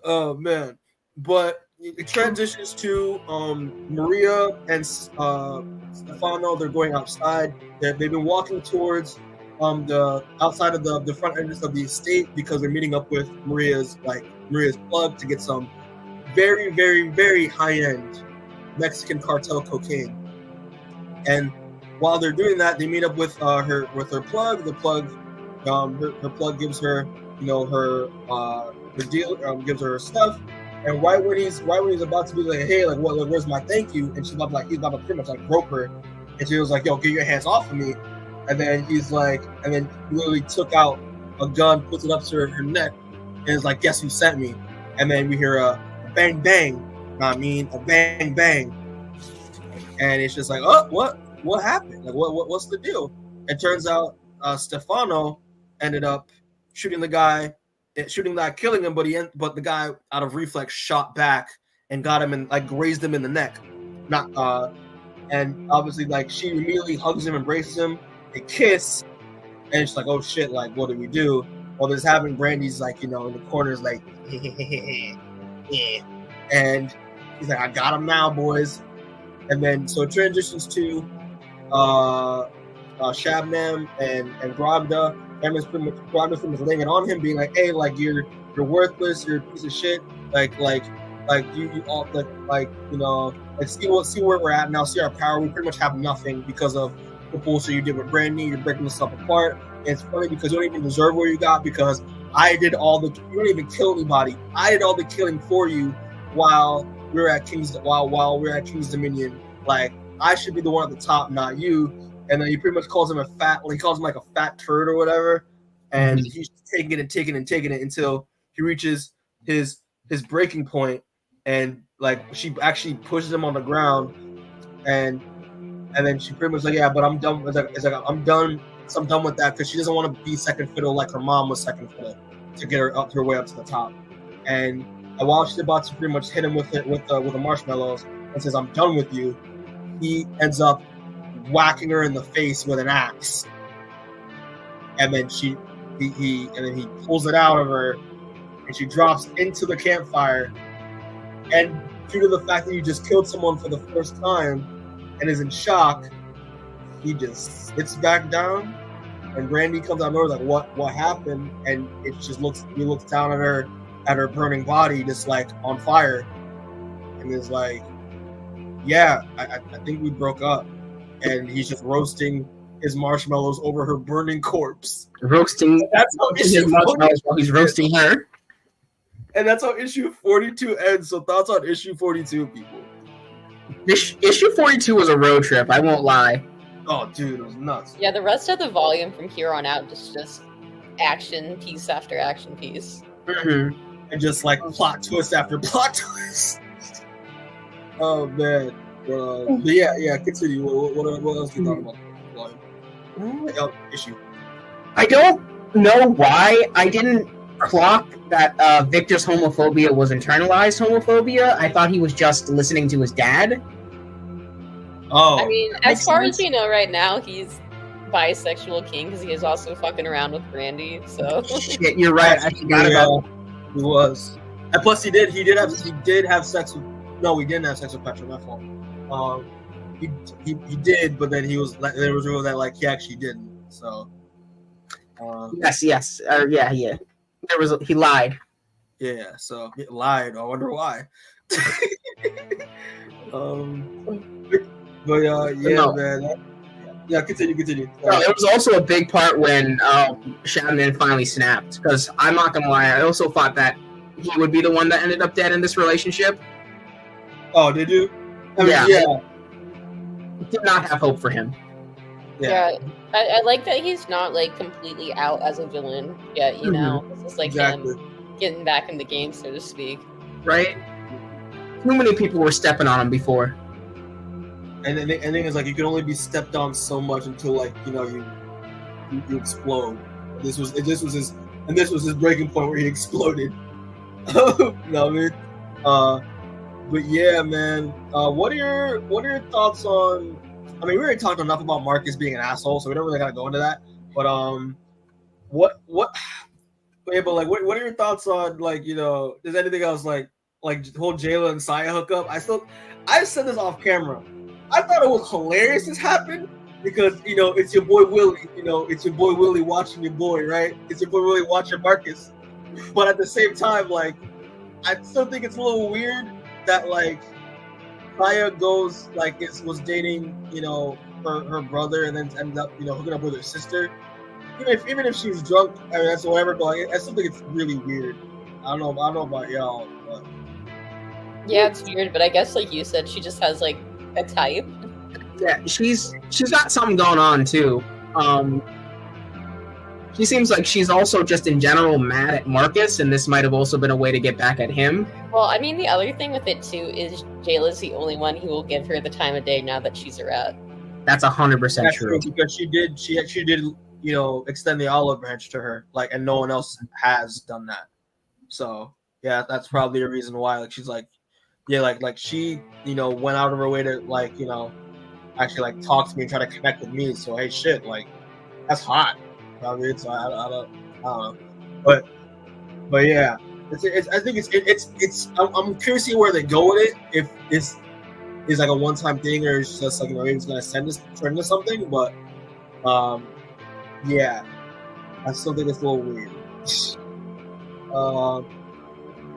Oh man. But it transitions to Maria and Stefano. They're going outside. They've been walking towards the outside of the front entrance of the estate because they're meeting up with Maria's plug to get some very, very, very high-end Mexican cartel cocaine. And while they're doing that, they meet up with her plug. The plug, her plug gives her, her deal, gives her stuff. And right when he's about to be like, "Hey, where's my thank you?" And he's about to pretty much rope her, and she was like, "Yo, get your hands off of me!" And then he's like, and then literally took out a gun, puts it up to her neck, and is like, "Guess who sent me?" And then we hear a bang bang, a bang bang, and it's just like, "Oh, what happened? What's the deal?" It turns out Stefano ended up shooting the guy. Killing him, but the guy out of reflex shot back and got him and grazed him in the neck. And obviously she immediately hugs him, embraces him, they kiss, and she's like, "Oh shit, what do we do?" Well, there's having Brandy's in the corners and he's like, "I got him now, boys." And then so it transitions to Shabnam and Grogda. Brogdon's pretty much laying it on him, being like, "Hey, you're worthless, you're a piece of shit. You all see where we're at now. See our power. We pretty much have nothing because of the bullshit you did with Brandy. You're breaking yourself apart. And it's funny because you don't even deserve what you got because I did all the. You don't even kill anybody. I did all the killing for you while we're at King's Dominion, like I should be the one at the top, not you. And then he pretty much calls him a fat, he calls him like a fat turd or whatever. And he's taking it until he reaches his breaking point, and like she actually pushes him on the ground, and then she pretty much like, yeah, but I'm done. It's like I'm done. So I'm done with that because she doesn't want to be second fiddle like her mom was second fiddle to get her way up to the top. And while she's about to pretty much hit him with the marshmallows and says, "I'm done with you," he ends up whacking her in the face with an axe, and then he pulls it out of her, and she drops into the campfire. And due to the fact that you just killed someone for the first time and is in shock, he just sits back down, and Randy comes out and knows like what happened, and it just he looks down at her burning body, just like on fire, and is like, yeah, I think we broke up. And he's just roasting his marshmallows over her burning corpse. That's how his marshmallows while he's roasting her. And that's how issue 42 ends. So thoughts on issue 42, people? Issue 42 was a road trip, I won't lie. Oh, dude, it was nuts. Yeah, the rest of the volume from here on out just action piece after action piece. Mm-hmm. And just like plot twist after plot twist. Oh, man. But yeah, continue. What else do you talk about the volume? Issue. I don't know why I didn't clock that Victor's homophobia was internalized homophobia. I thought he was just listening to his dad. Oh, I mean, as far as we know right now, he's bisexual king because he is also fucking around with Brandy. So shit, you're right. I forgot about. He was, and plus he did have sex with. No, he didn't have sex with Petra. My fault. He did, but then he was like, there was rumor that like he actually didn't. So. Yes. Yeah. He lied. Yeah, so he lied. I wonder why. But yeah, no. Man. Yeah, continue. No, it was also a big part when Shannon finally snapped. Because I'm not gonna lie, I also thought that he would be the one that ended up dead in this relationship. Oh, did you? Yeah. Did not have hope for him. Yeah. I like that he's not like completely out as a villain yet, you know? This is like him getting back in the game, so to speak. Right? Too many people were stepping on him before. And the thing is, like, you can only be stepped on so much until, like, you know, you explode. This was his breaking point where he exploded. No, I mean, but yeah, man. What are your thoughts on? I mean, we already talked enough about Marcus being an asshole, so we don't really gotta go into that. But what are your thoughts on, like, you know, is anything else like whole Jayla and Saya hookup? I said this off camera. I thought it was hilarious this happened because, you know, it's your boy Willie. You know, it's your boy Willie watching your boy, right? It's your boy Willie watching Marcus. But at the same time, like, I still think it's a little weird that, like, Saya was dating, you know, her brother and then ended up, you know, hooking up with her sister. Even if she's drunk, I mean, that's whatever. But I still think it's really weird. I don't know about y'all. But. Yeah, it's weird, but I guess, like you said, she just has like a type. Yeah, she's got something going on too. She seems like she's also just in general mad at Marcus, and this might have also been a way to get back at him. Well, I mean, the other thing with it too is Jayla's the only one who will give her the time of day now that she's a rat. That's 100% true. Because she did, you know, extend the olive branch to her, like, and no one else has done that. So yeah, that's probably a reason why. Like, she's like, yeah, like she, you know, went out of her way to, like, you know, actually like talk to me and try to connect with me. So hey, shit, like, that's hot. I mean, so I don't know, but yeah, I think it's. I'm curious to see where they go with it. If this is like a one-time thing, or it's just like, you know, maybe it's gonna turn into something. But yeah, I still think it's a little weird.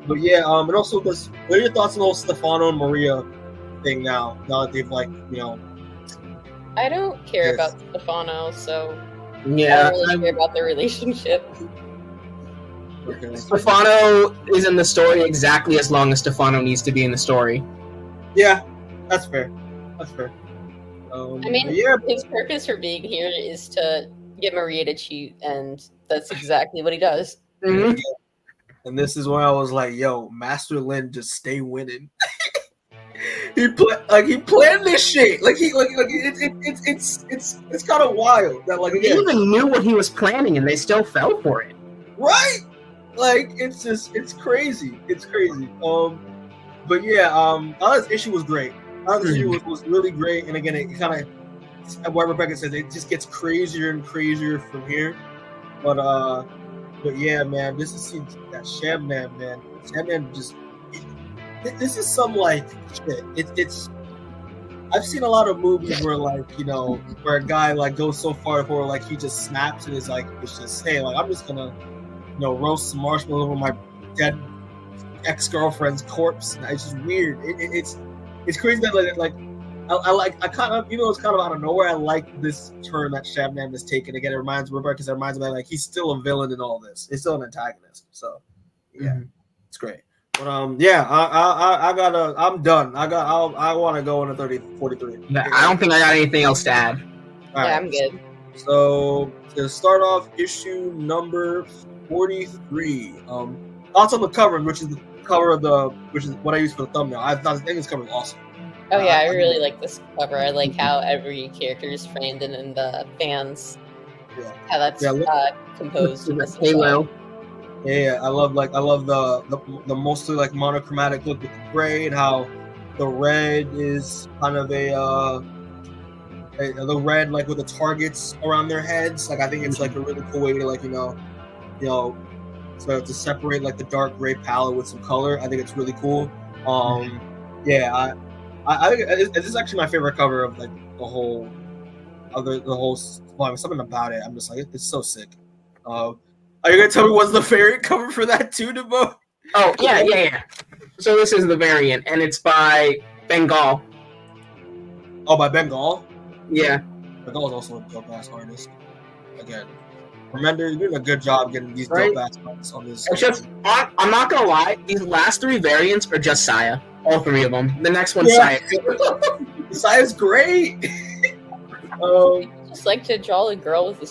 But yeah, and also, what are your thoughts on the whole Stefano and Maria thing now? Now that they've, like, you know, I don't care about Stefano, so. Yeah, I don't really care about their relationship. Okay. Stefano is in the story exactly as long as Stefano needs to be in the story. Yeah, that's fair. That's fair. I mean, yeah, his purpose for being here is to get Maria to cheat, and that's exactly what he does. Mhm. and this is when I was like, "Yo, Master Lin, just stay winning." he planned this shit. It's kind of wild that They even knew what he was planning, and they still fell for it. Right? Like it's crazy. It's crazy. But yeah, Allah's issue was great. Allah's issue was really great, and again, it kind of, what Rebecca says, it just gets crazier and crazier from here. But yeah, man, this is that Shabnam, man. Shabnam this is some like shit. It's I've seen a lot of movies where like, where a guy like goes so far where like he just snaps and is like, it's just, hey, like I'm just gonna roast some marshmallows over my dead ex-girlfriend's corpse. It's just weird. It's crazy that like I kind of, it's kind of out of nowhere. I like this turn that Shabnam has taken. Again, it reminds me of that, like he's still a villain in all this. He's still an antagonist. So yeah, it's great. But yeah, I'm done. I want to go into 43. Yeah, I don't think I got anything else to add. All right. I'm good. So to start off, issue number 43. Also the cover, which is the cover of which is what I use for the thumbnail. I think this cover is awesome. Oh yeah, I really like this cover. I like how every character is framed in the fans. Yeah. How that's composed. Halo. Yeah, I love the mostly like monochromatic look with the gray, and how the red is kind of the red like with the targets around their heads. Like I think it's like a really cool way to to separate like the dark gray palette with some color. I think it's really cool. Yeah, I think this is actually my favorite cover of like the whole. Something about it. I'm just like, it's so sick. Are you gonna tell me what's the variant cover for that too, Demoan? Oh yeah. So this is the variant, and it's by Bengal. Oh, by Bengal? Yeah. Bengal is also a dope ass artist. Again, remember, you're doing a good job getting these dope ass artists on this. It's just, I'm not gonna lie, these last three variants are just Saya. All three of them. The next one's Saya. Saya's great. Just like to draw a girl with a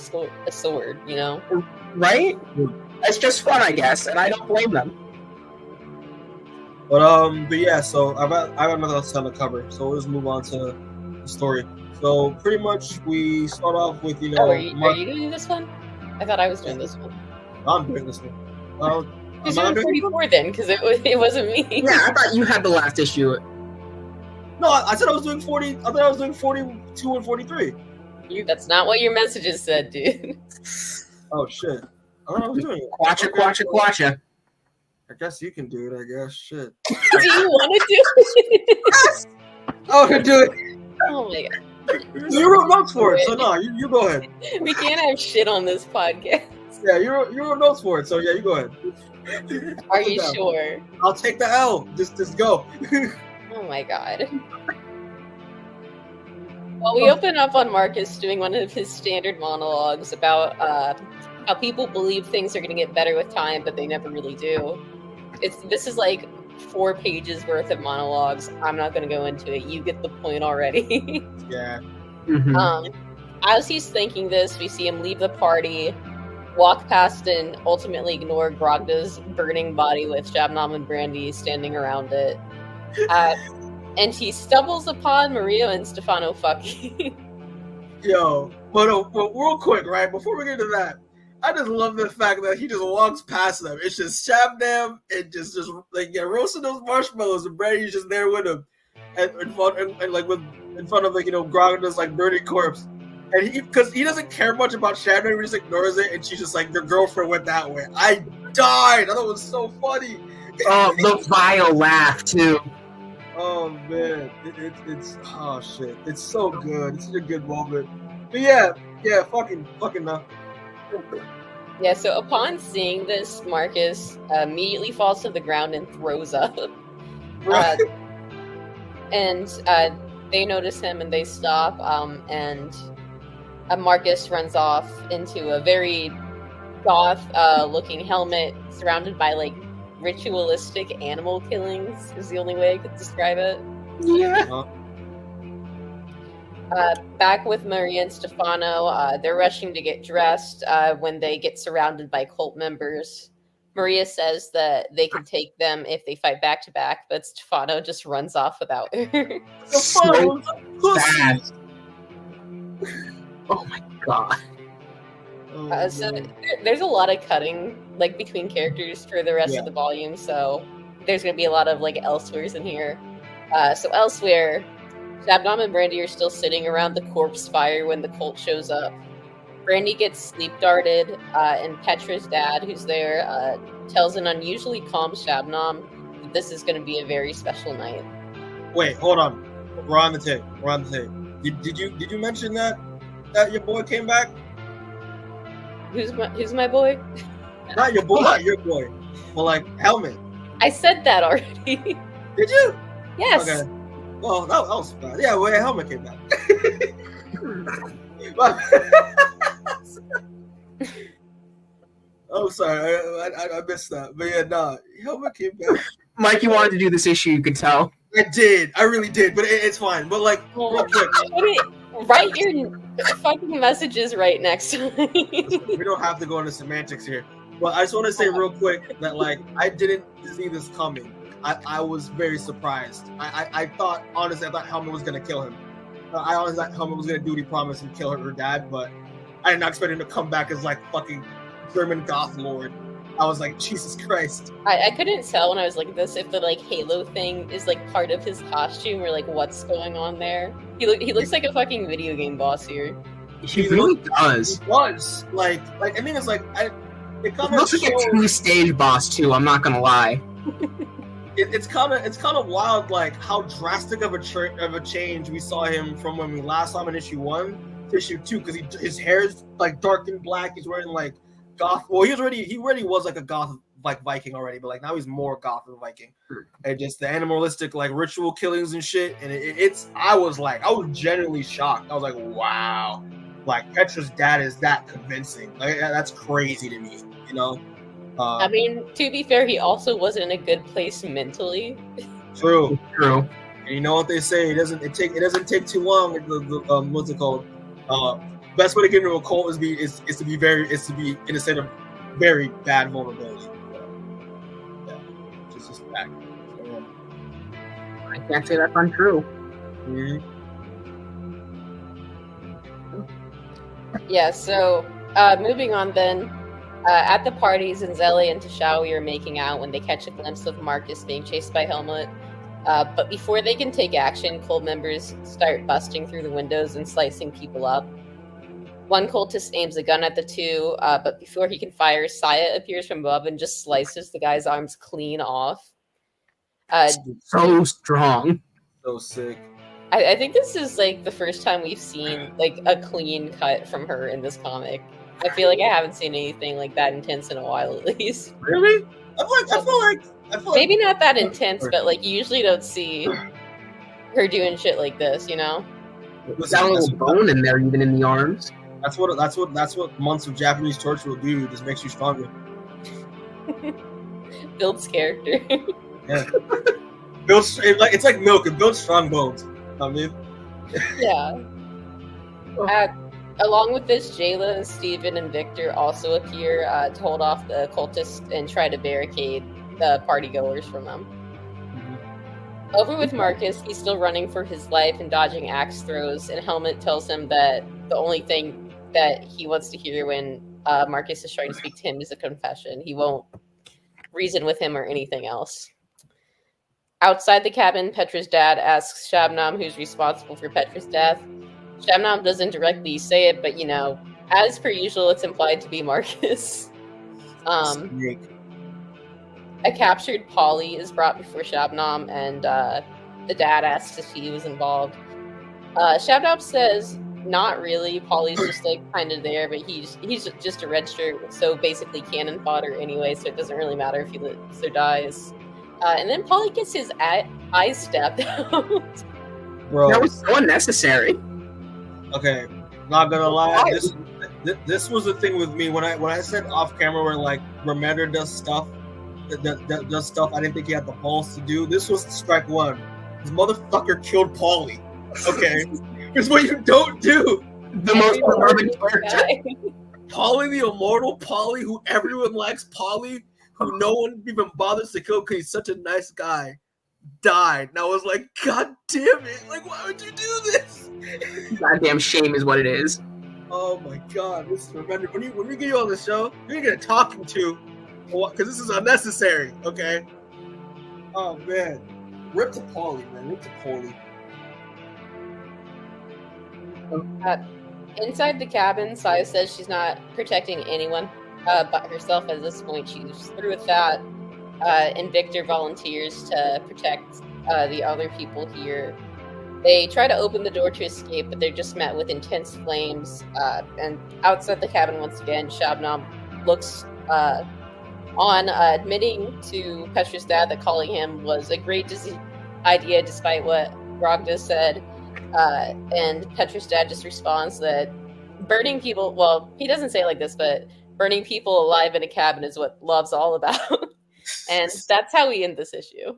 sword, Right? It's just fun, I guess, and I don't blame them. But yeah, so I got another else on the cover, so we'll just move on to the story. So pretty much we start off with are you doing this one? I thought I was doing this one. I'm doing this one. Who's doing 44 then? Because it wasn't me. Yeah, I thought you had the last issue. No, I said I was doing 40. I thought I was doing 42 and 43. That's not what your messages said, dude. Oh shit! I don't know what I was doing. Quatcha. I guess you can do it. I guess shit. Do you want to do it? Yes. I can do it. Oh my god! You wrote notes for it, so no, you go ahead. We can't have shit on this podcast. Yeah, you wrote notes for it, so yeah, you go ahead. Are you sure? I'll take the L. Just go. Oh my god. Well, we open up on Marcus doing one of his standard monologues about how people believe things are going to get better with time, but they never really do. This is like 4 pages worth of monologues. I'm not going to go into it. You get the point already. Yeah. Mm-hmm. As he's thinking this, we see him leave the party, walk past and ultimately ignore Grogda's burning body with Shabnam and Brandy standing around it. And he stumbles upon Maria and Stefano fucking. Yo, but real quick, right, before we get to that, I just love the fact that he just walks past them. It's just Shabnam and just like roasting those marshmallows, and Brandy's just there with him, and in front of like Grogda's like burning corpse, and because he doesn't care much about Shabnam, he just ignores it, and she's just like, your girlfriend went that way. I died. I thought it was so funny. Oh, the vile laugh too. Oh man, it's oh shit, it's so good. It's such a good moment. But yeah, fucking no. Yeah, so upon seeing this, Marcus immediately falls to the ground and throws up. Right. And they notice him and they stop. And Marcus runs off into a very goth-looking helmet, surrounded by like ritualistic animal killings. Is the only way I could describe it. Yeah. Back with Maria and Stefano, they're rushing to get dressed when they get surrounded by cult members. Maria says that they can take them if they fight back to back, but Stefano just runs off without her. So fast. Oh my god. So there's a lot of cutting like between characters for the rest of the volume, so there's going to be a lot of like elsewheres in here. So elsewhere, Shabnam and Brandy are still sitting around the corpse fire when the cult shows up. Brandy gets sleep darted, and Petra's dad, who's there, tells an unusually calm Shabnam that this is going to be a very special night. Wait, hold on. We're on the tape. Did you mention that your boy came back? Who's my boy? Not your boy, not your boy. Well, like Helmet. I said that already. Did you? Yes. Okay. Well, that was fun. Yeah, well, Helmet came back. Oh, sorry, I missed that. But yeah, nah, Helmet came back. Mikey wanted to do this issue, you could tell. I really did, but it's fine. But like, real quick. Write your fucking messages right next time. We don't have to go into semantics here. But I just want to say real quick that like I didn't see this coming. I was very surprised. I thought Helmet was gonna kill him. I honestly thought Helmet was gonna do what he promised and kill her dad, but I did not expect him to come back as like fucking German goth lord. I was like, Jesus Christ. I couldn't tell when I was like this if the like Halo thing is like part of his costume or like what's going on there. He looks like a fucking video game boss here. He really does. He was like I think it's like it kind of looks like a 2-stage boss too. I'm not gonna lie. It's kind of wild, like how drastic of a change we saw him from when we last saw him in issue 1 to issue 2. Because his hair is like dark and black. He's wearing like goth. Well, he already was like a goth like Viking already, but like now he's more goth than Viking. And just the animalistic like ritual killings and shit. And I was genuinely shocked. I was like, wow, like Petra's dad is that convincing. Like that's crazy to me, you know. I mean, to be fair, he also wasn't in a good place mentally. True. And you know what they say? It doesn't take too long. What's it called? Best way to get into a cult is to be in a state of very bad vulnerability. Yeah, just fact. I can't say that's untrue. Mm-hmm. Yeah. So moving on then. At the party, Zenzelli and Tashawi are making out when they catch a glimpse of Marcus being chased by Helmet. But before they can take action, cult members start busting through the windows and slicing people up. One cultist aims a gun at the two, but before he can fire, Saya appears from above and just slices the guy's arms clean off. So strong. So sick. I think this is like the first time we've seen like a clean cut from her in this comic. I feel like I haven't seen anything like that intense in a while, at least. Really? I feel like maybe not that intense, but like you usually don't see her doing shit like this, you know? There's that little bone in there, even in the arms. That's what months of Japanese torture will do. It just makes you stronger. Builds character. Yeah. It's like milk. It builds strong bones. I mean. Yeah. Along with this, Jayla, Steven, and Victor also appear to hold off the cultists and try to barricade the partygoers from them. Mm-hmm. Over with Marcus, he's still running for his life and dodging axe throws, and Helmet tells him that the only thing that he wants to hear when Marcus is trying to speak to him is a confession. He won't reason with him or anything else. Outside the cabin, Petra's dad asks Shabnam who's responsible for Petra's death. Shabnam doesn't directly say it, but, you know, as per usual, it's implied to be Marcus. A captured Polly is brought before Shabnam, and the dad asks if he was involved. Shabnam says, not really. Polly's just, like, kind of there, but he's just a red shirt, so basically cannon fodder anyway, so it doesn't really matter if he lives or dies. And then Polly gets his eyes stabbed out. Bro. That was so unnecessary. Okay, not gonna lie. This was the thing with me when I said off camera where like Remender does stuff that does stuff I didn't think he had the balls to do. This was strike one. This motherfucker killed Paulie. Okay, It's what you don't do. The most beloved character. Polly the Immortal, Polly, who everyone likes, Polly, who no one even bothers to kill because he's such a nice guy, died. And I was like, God damn it. Like, why would you do this? Goddamn shame is what it is. Oh my God. Remember, when we get you on the show, you're going to get a talking to, because this is unnecessary, okay? Oh, man. Rip to Polly, man. Rip to Polly. Inside the cabin, Saya says she's not protecting anyone but herself at this point. She's through with that. And Victor volunteers to protect the other people here. They try to open the door to escape, but they're just met with intense flames. And outside the cabin, once again, Shabnam looks on, admitting to Petra's dad that calling him was a great idea, despite what Rogda said. And Petra's dad just responds that burning people, well, he doesn't say it like this, but burning people alive in a cabin is what love's all about. And that's how we end this issue.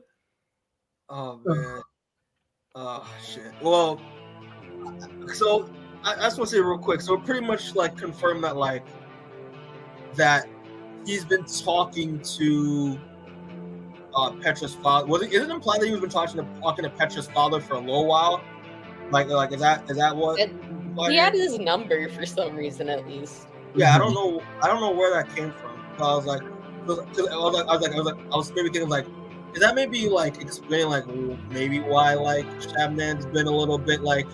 Oh, man. Oh, shit. Well, so I just want to say real quick. So pretty much like confirm that like that he's been talking to Petra's father. Is it implied that he's been talking to Petra's father for a little while? Like is that what? He had his number for some reason, at least. Yeah, I don't know where that came from. So I was like, I was maybe thinking like, is that maybe like explain like maybe why like Shabnam's been a little bit like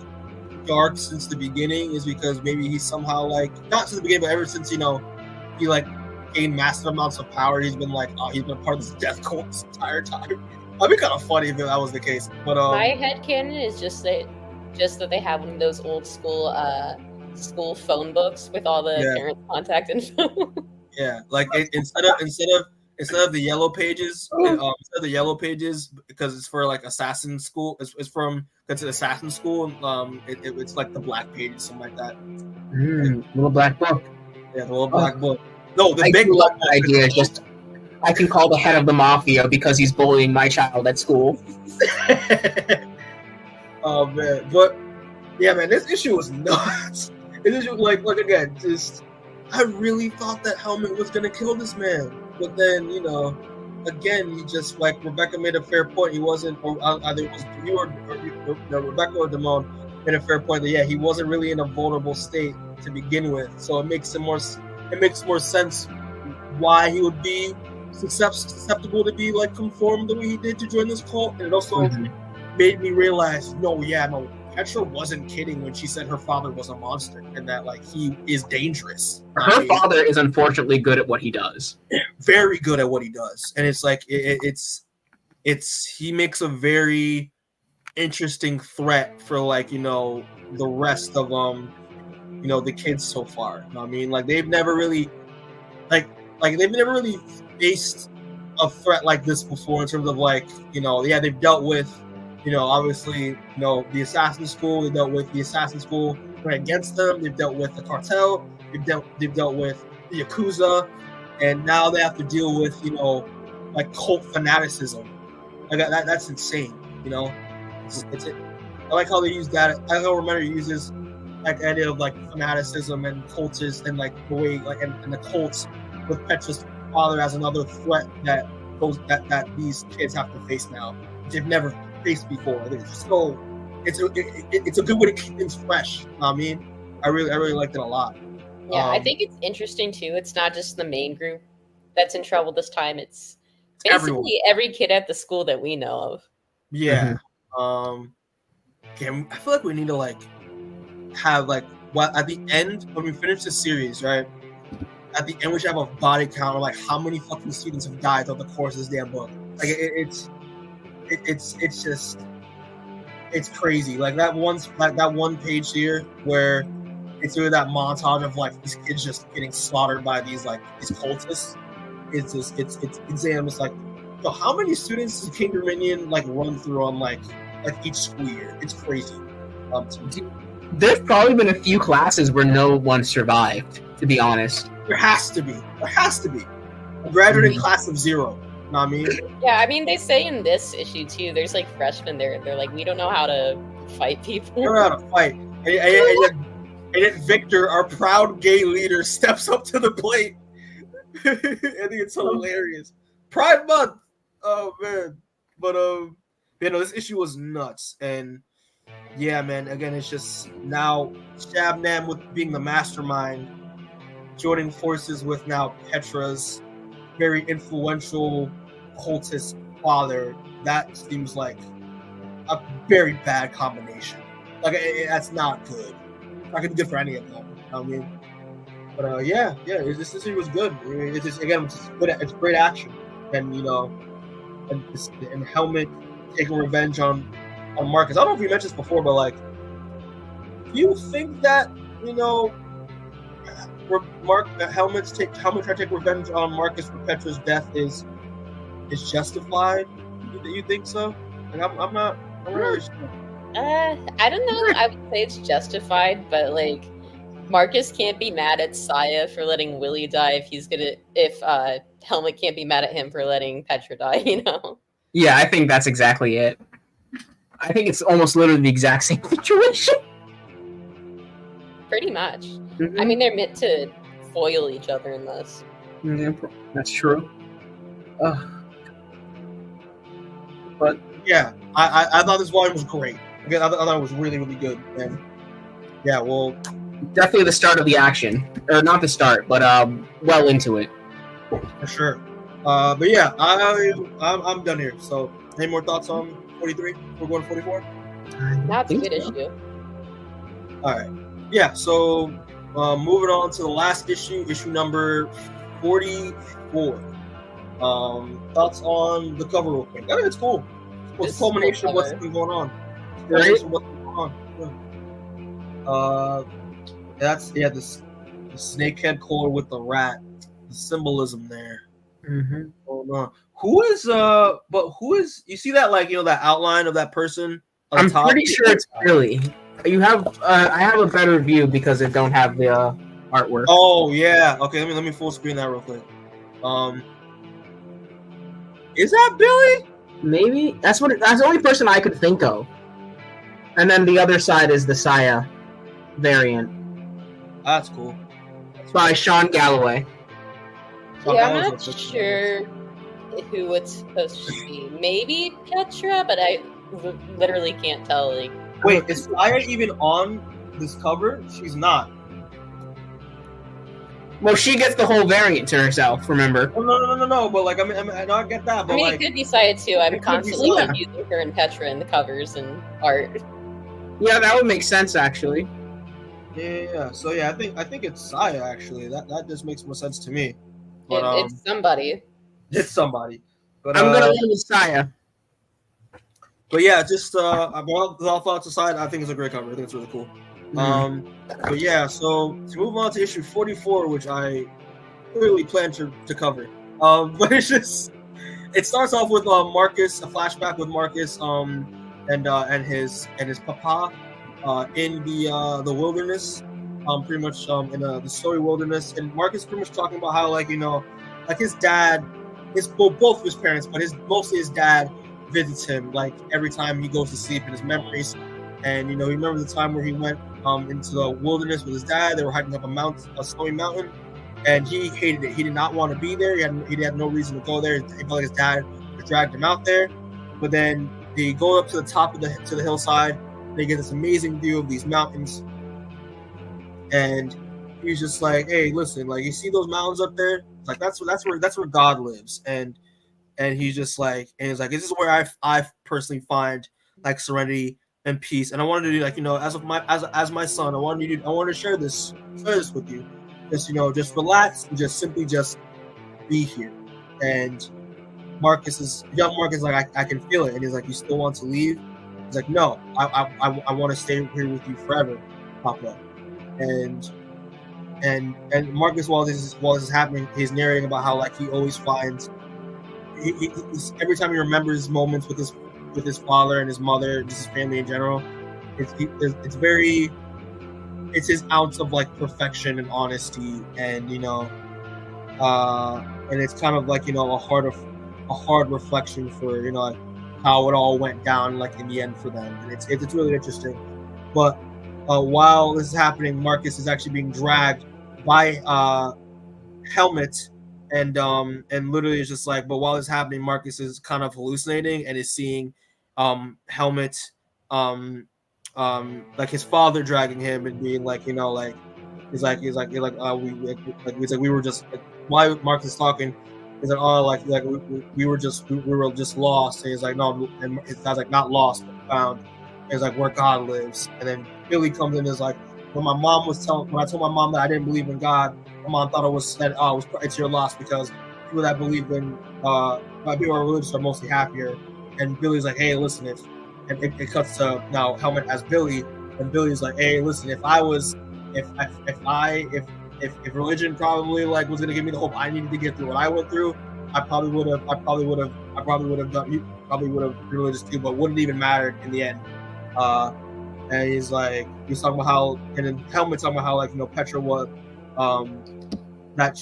dark since the beginning is because maybe he's somehow like not since the beginning but ever since he like gained massive amounts of power he's been like he's been part of this death cult this entire time. That'd be kind of funny if that was the case. But my headcanon is just that they have one of those old school phone books with all the parent contact info. Yeah, like instead of the yellow pages, because it's for like assassin school. It's from assassin school. It's like the black pages, something like that. Little black book. Yeah, the little black book. No, the big black idea. Just I can call the head of the mafia because he's bullying my child at school. Oh man, but yeah, man, this issue was nuts. This issue, like again, just I really thought that Helmet was gonna kill this man, but then again, he just like Rebecca made a fair point. He wasn't, or either it was you or Rebecca or Demoan made a fair point that he wasn't really in a vulnerable state to begin with. So it makes more sense why he would be susceptible to be like conformed the way he did to join this cult, and it also made me realize, Petra wasn't kidding when she said her father was a monster and that like he is dangerous. Her father is unfortunately good at what he does. Very good at what he does, and it's like he makes a very interesting threat for like the rest of the kids so far. I mean, like they've never really faced a threat like this before in terms of like they've dealt with obviously the assassin school. They dealt with the assassin school right against them. They've dealt with the cartel. They've dealt with the Yakuza, and now they have to deal with like cult fanaticism. Like that's insane. I like how they use that. I know Remender uses like the idea of like fanaticism and cultists and like the way like and the cults with Petra's father as another threat that these kids have to face now, which they've never faced before. I think it's a good way to keep things fresh. I mean, I really liked it a lot. Yeah, I think it's interesting too. It's not just the main group that's in trouble this time. It's basically every kid at the school that we know of. Yeah. I feel like we need to like have like at the end when we finish the series, right? At the end, we should have a body count of like how many fucking students have died throughout the course of this damn book. Like it's crazy. Like that one page here where it's through that montage of like these kids just getting slaughtered by these cultists. It's insane. I'm just like, how many students does King Dominion like run through on like each school year? It's crazy. There's probably been a few classes where no one survived, to be honest. There has to be. A graduating class of 0. Know what I mean? Yeah, I mean, they say in this issue, too, there's, like, freshmen there. They're like, we don't know how to fight people. We don't know how to fight. And then Victor, our proud gay leader, steps up to the plate. I think it's so hilarious. Pride Month. Oh man. But this issue was nuts. And yeah, man, again, it's just now Shabnam with being the mastermind, joining forces with now Petra's very influential cultist father. That seems like a very bad combination. Like that's not good. Not gonna be good for any of them. I mean, but this issue was good. I mean, it's just good. It's great action, and and Helmet taking revenge on Marcus. I don't know if you mentioned this before, but like, do you think that Helmet trying to take revenge on Marcus for Petra's death is justified? You think so? Like, I'm not really sure. I don't know. I would say it's justified, but like Marcus can't be mad at Saya for letting Willie die if Helmet can't be mad at him for letting Petra die, Yeah, I think that's exactly it. I think it's almost literally the exact same situation. Pretty much. Mm-hmm. I mean, they're meant to foil each other in this. Yeah, that's true. But yeah, I thought this volume was great. Again, I thought it was really, really good. And yeah, well, definitely the start of the action, or not the start, but well into it. For sure. But yeah, I'm done here. So, any more thoughts on 43? We're going to 44. That's a good issue. All right. Yeah. So, moving on to the last issue number 44. Thoughts on the cover real quick. I think it's cool. It's a culmination of what's been going on. Right? That's the snakehead collar with the rat. The symbolism there. Mm-hmm. Oh no. Who is you see that, like, that outline of that person on I'm top? pretty sure it's Billy. You have I have a better view because it don't have the artwork. Oh yeah. Okay, let me full screen that real quick. Is that Billy? Maybe that's the only person I could think of. And then the other side is the Saya variant. That's cool. By Sean Galloway. Yeah, I'm not sure who it's supposed to be. Maybe Petra, but I literally can't tell. Like, wait, is Saya even on this cover? She's not. Well, she gets the whole variant to herself. Remember? Oh, no. But like, I mean, I don't get that. But it could be Saya too. I'm constantly confusing her and Petra in the covers and art. Yeah, that would make sense actually. Yeah. So yeah, I think it's Saya actually. That just makes more sense to me. But, it's somebody. It's somebody. But I'm gonna go with Saya. But yeah, just all thoughts aside, I think it's a great cover. I think it's really cool. But yeah, so to move on to issue 44, which I clearly plan to cover. But it starts off with Marcus, a flashback with Marcus, and his papa in the wilderness, pretty much in the story wilderness, and Marcus pretty much talking about how, like, like his dad, both of his parents, but mostly his dad visits him like every time he goes to sleep in his memories. And he remembers the time where he went into the wilderness with his dad. They were hiking up a snowy mountain, and he hated it. He did not want to be there. He had no reason to go there. He felt like his dad dragged him out there. But then they go up to the top of the hillside. They get this amazing view of these mountains, and he's just like, "Hey, listen, like, you see those mountains up there? Like, that's where God lives." And he's just like, "This is where I personally find like serenity and peace." And I wanted to do, like, as my son, I wanted to share this with you. Just just relax and just simply just be here. And young Marcus is like, I can feel it, and he's like, "You still want to leave?" He's like, "No, I want to stay here with you forever, Papa." And Marcus, while this is happening, he's narrating about how, like, he always finds every time he remembers moments with his father and his mother, just his family in general, it's his ounce of, like, perfection and honesty, and and it's kind of like a hard reflection for like how it all went down, like, in the end for them. And it's really interesting. But while this is happening, Marcus is actually being dragged by Helmet, and literally it's just like, but while this is happening, Marcus is kind of hallucinating and is seeing Helmet like his father dragging him and being like, we were just like, why Marcus is talking. He's like, we were just lost. And he's like, no, and his dad's like, not lost, but found. And he's like, where God lives. And then Billy comes in and is like, when I told my mom that I didn't believe in God, my mom thought it's your loss because people that believe in people are religious are mostly happier. And Billy's like, hey, listen, and it cuts to now Helmet as Billy, and Billy's like, hey, listen, if religion probably like was gonna give me the hope I needed to get through what I went through, I probably would have done. You probably would have been religious too, but wouldn't even matter in the end. And he's talking about how, and then Helmet talking about how Petra was, that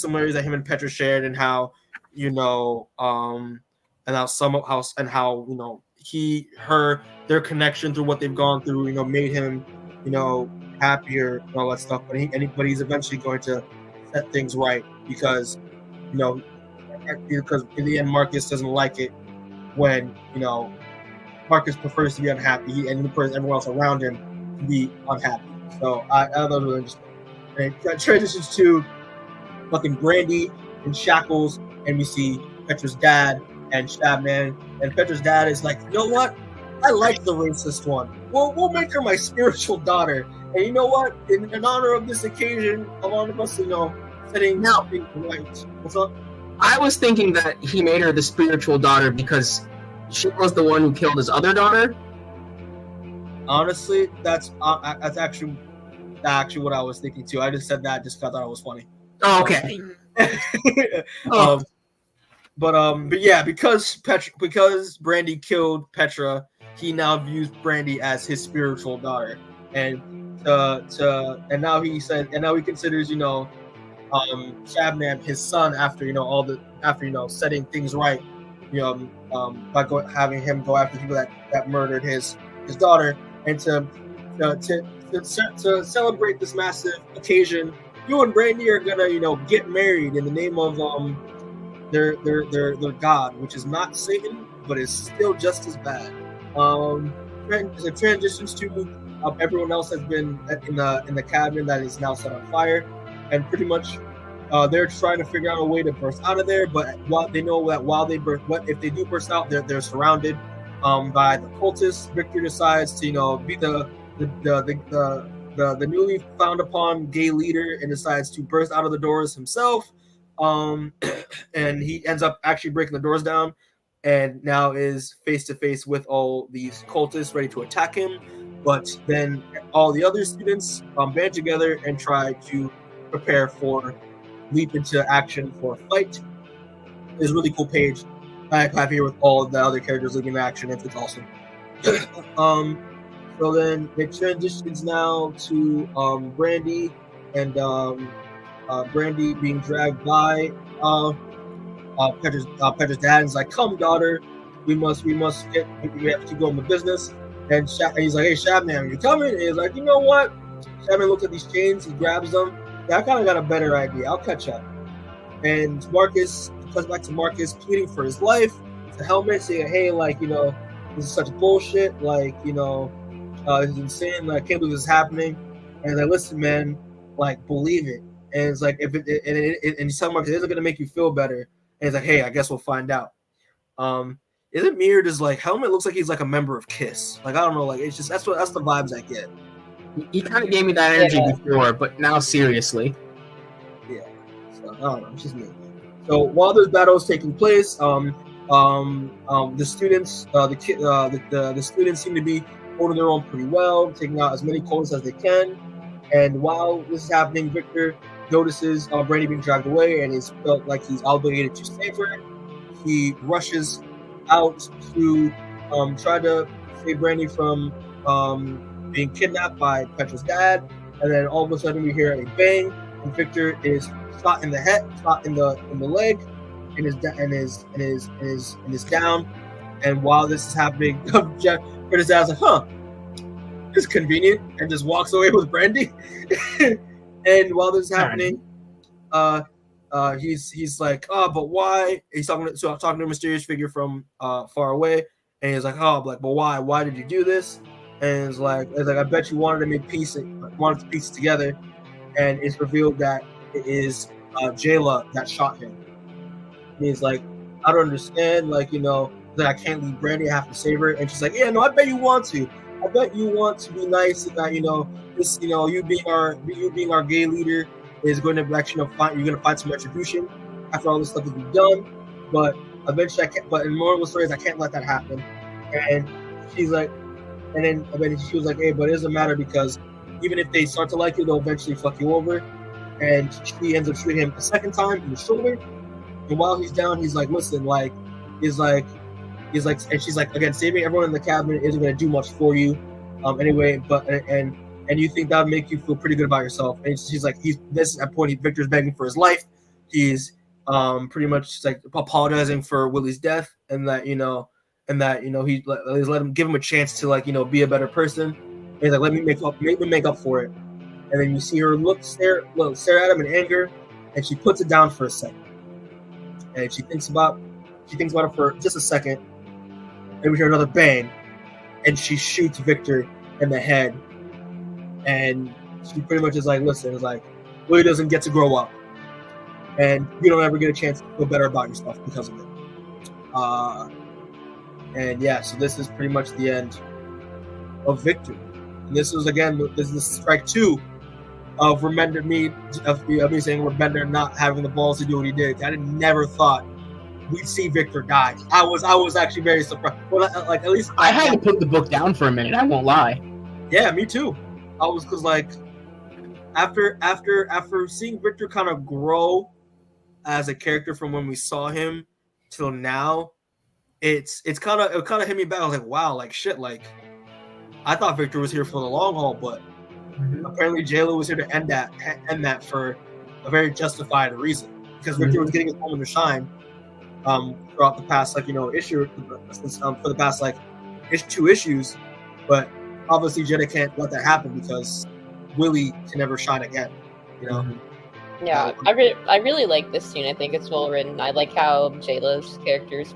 similarities that him and Petra shared, and how their connection through what they've gone through, made him happier and all that stuff. But he's eventually going to set things right because in the end Marcus doesn't like it when Marcus prefers to be unhappy and he prefers everyone else around him to be unhappy. So I thought it was really interesting. And it transitions to fucking Brandy in shackles, and we see Petra's dad and Shabman, and Petra's dad is like, you know what? I like the racist one. We'll make her my spiritual daughter. And you know what? In honor of this occasion, I want us to setting things right. What's up? I was thinking that he made her the spiritual daughter because she was the one who killed his other daughter. Honestly, that's actually what I was thinking too. I just said that just because I thought it was funny. Oh, okay. But yeah, because Brandy killed Petra, he now views Brandy as his spiritual daughter, and now he considers Shabnam his son after setting things right, by having him go after people that murdered his daughter, and to celebrate this massive occasion, you and Brandy are gonna get married in the name of their god, which is not Satan, but is still just as bad. It transitions to everyone else has been in the cabin that is now set on fire, and pretty much they're trying to figure out a way to burst out of there. But they know that if they do burst out, they're surrounded by the cultists. Victor decides to be the newly found upon gay leader and decides to burst out of the doors himself. And he ends up actually breaking the doors down, and now is face to face with all these cultists ready to attack him. But then all the other students band together and try to prepare for leap into action for a fight. There's a really cool page I have here with all of the other characters leaping into action. It's awesome. So then it transitions now to Brandy and Brandy being dragged by Petra's dad. Is like, come daughter, we have to go on the business. And he's like, hey Shabnam, you coming? And he's like, you know what? Shabnam looks at these chains, he grabs them. Yeah, I kind of got a better idea. I'll catch up. And Marcus comes back to Marcus pleading for his life. To Helmet saying, hey, this is such bullshit. This is insane. I can't believe this is happening. And he's like, listen, man, believe it. And it's like, and he's telling Marcus, it isn't gonna make you feel better. And he's like, hey, I guess we'll find out. Is it me or does Helmet looks like he's a member of Kiss? I don't know. It's just that's the vibes I get. He kind of gave me that energy before, but now seriously. Yeah. So I don't know. It's just me. So while this battle is taking place, the students, the students seem to be holding their own pretty well, taking out as many cultists as they can. And while this is happening, Victor notices Brandy being dragged away, and he's felt like he's obligated to save her. He rushes out to try to save Brandy from being kidnapped by Petra's dad, and then all of a sudden we hear a bang, and Victor is shot in the head, shot in the leg, and is down. And while this is happening, But his dad's like, huh, it's convenient, and just walks away with Brandy. And while this is happening, he's like, oh, but why? He's talking to a mysterious figure from far away, and he's like, oh, but why? Why did you do this? And it's like, I bet you wanted to make peace, wanted to piece it together, and it's revealed that it is Jayla that shot him. And he's like, I don't understand, like, that I can't leave Brandy, I have to save her. And she's like, yeah, no, I bet you want to. I bet you want to be nice, and that this, you being our gay leader is going to actually, you're going to find some retribution after all this stuff has been done. But eventually, I can't. But in the moral of the story is, I can't let that happen. And she's like, and then she was like, hey, but it doesn't matter, because even if they start to like you, they'll eventually fuck you over. And she ends up shooting him a second time in the shoulder. And while he's down, he's like, listen, he's like, and she's like, again, saving everyone in the cabinet isn't going to do much for you, anyway. But and you think that would make you feel pretty good about yourself. And she's like, this at point, Victor's begging for his life. He's pretty much like apologizing for Willie's death, and that he let him give him a chance to be a better person. And he's like, let me make up for it. And then you see her stare at him in anger, and she puts it down for a second, and she thinks about it for just a second. And we hear another bang, and she shoots Victor in the head. And she pretty much is like, listen, it's like, Willie doesn't get to grow up, and you don't ever get a chance to feel better about yourself because of it. And yeah, so this is pretty much the end of Victor. And this is strike 2 of me saying Remender not having the balls to do what he did. I never thought we'd see Victor die. I was actually very surprised. Well, at least I had to put the book down for a minute. I won't lie. Yeah, me too. I was, because after seeing Victor kind of grow as a character from when we saw him till now, it kind of hit me back. I was like, wow, shit, I thought Victor was here for the long haul, but apparently Jayla was here to end that for a very justified reason, because Victor was getting his moment to shine throughout the past issue for the past 2 issues, but obviously Jada can't let that happen because Willie can never shine again, Yeah, I really like this scene. I think it's well written. I like how Jayla's character's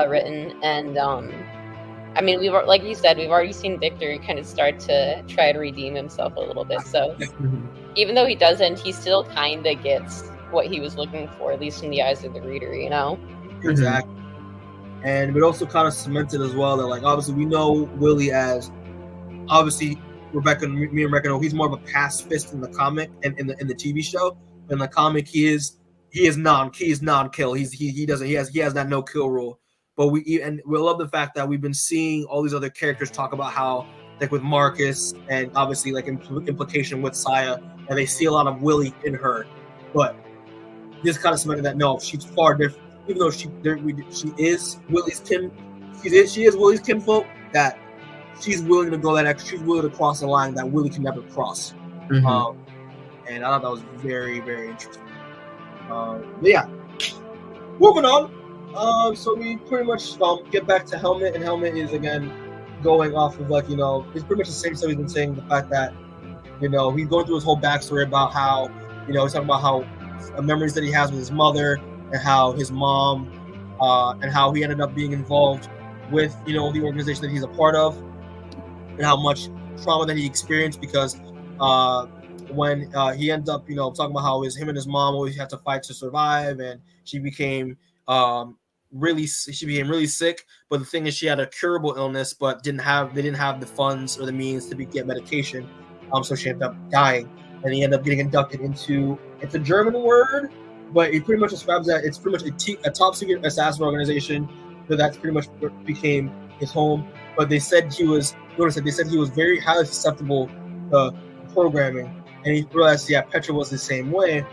written, and I mean, like you said, we've already seen Victor kind of start to try to redeem himself a little bit. So even though he doesn't, he still kind of gets what he was looking for, at least in the eyes of the reader, Exactly. And it also kind of cemented as well that obviously we know Willie as, obviously me and Rebecca know he's more of a pacifist in the comic and in the TV show. In the comic, he is non-kill. He has that no kill rule. But we love the fact that we've been seeing all these other characters talk about how, with Marcus, and obviously implication with Saya, and they see a lot of Willie in her. But this kind of cemented that no, she's far different. Even though she is Willie's she is Willie's kinfolk, that she's willing to go that extra. She's willing to cross the line that Willie can never cross. And I thought that was very, very interesting. But yeah, moving on. So we pretty much get back to Helmet, and Helmet is again going off of it's pretty much the same stuff he's been saying. The fact that he's going through his whole backstory about how he's talking about how memories that he has with his mother, and how his mom, and how he ended up being involved with the organization that he's a part of, and how much trauma that he experienced because when he ended up talking about how him and his mom always had to fight to survive, and she became really sick. But the thing is, she had a curable illness, but they didn't have the funds or the means to get medication. So she ended up dying, and he ended up getting inducted into, it's a German word, but he pretty much describes that it's pretty much a top secret assassin organization. But that's pretty much what became his home. But they said he was very highly susceptible to programming, and he realized Petra was the same way.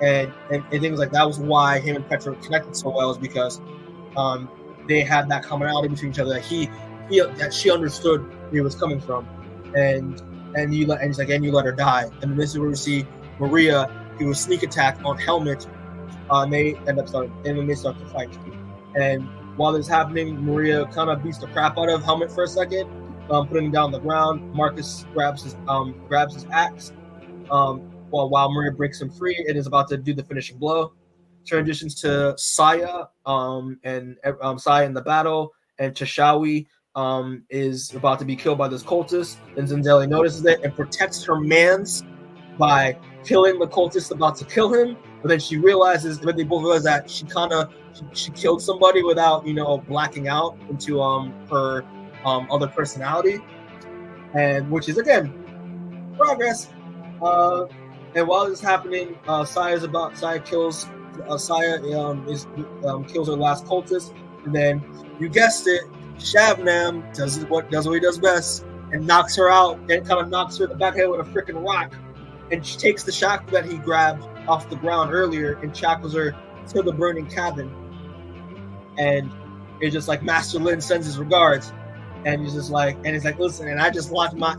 And things like that was why him and Petra connected so well, is because they had that commonality between each other, that she understood where he was coming from, and he's like, and you let her die. And this is where we see Maria do a sneak attack on Helmet, and they start to fight. And while this is happening, Maria kind of beats the crap out of Helmet for a second, putting him down on the ground. Marcus grabs his axe, while Maria breaks him free and is about to do the finishing blow. Transitions to Saya, and Saya in the battle, and Chashawi is about to be killed by this cultist. And Zenzelli notices it and protects her mans by killing the cultist about to kill him. But then she realizes, but they both realize that she killed somebody without, blacking out into her other personality, and which is again progress. And while this is happening, Saya kills kills her last cultist, and then you guessed it, Shabnam does what he does best and knocks her out and kind of knocks her in the back of the head with a freaking rock, and she takes the shackle that he grabbed off the ground earlier and shackles her to the burning cabin. And it's just like Master Lin sends his regards, and he's like, listen, and I just locked my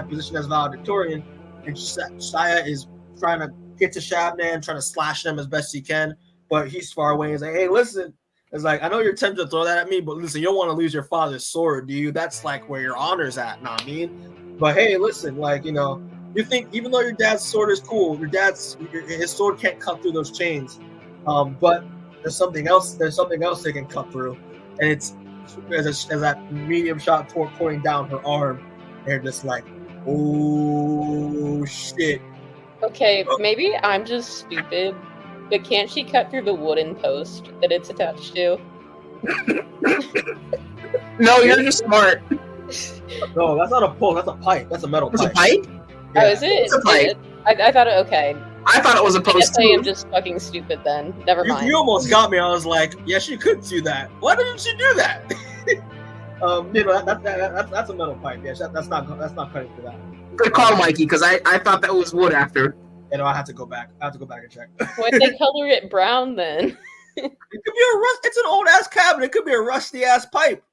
position as valedictorian, and Saya is trying to get to Shabnam, trying to slash him as best he can, but he's far away. He's like, hey, listen, it's like, I know you're tempted to throw that at me, but listen, you don't want to lose your father's sword, do you? That's like where your honor's at, know what I mean? But hey, listen, like, you think even though your dad's sword is cool, his sword can't cut through those chains, but there's something else they can cut through, and it's as that medium shot pointing down her arm, and you're just like, oh shit. Okay, maybe I'm just stupid, but can't she cut through the wooden post that it's attached to? No, you're just smart. No, that's not a pole, that's a pipe. That's a metal pipe. It's a pipe? Yeah. Oh, is it? It's a pipe. I thought it, okay. I thought it was a post. I guess I am just fucking stupid then. Never mind. You almost got me. I was like, yeah, she could do that. Why didn't she do that? That's a metal pipe. Yeah, that's not cutting for that. Good call, Mikey, because I thought that was wood after. I have to go back. And check. Why'd they color it brown then? It could be it's an old ass cabinet. It could be a rusty ass pipe.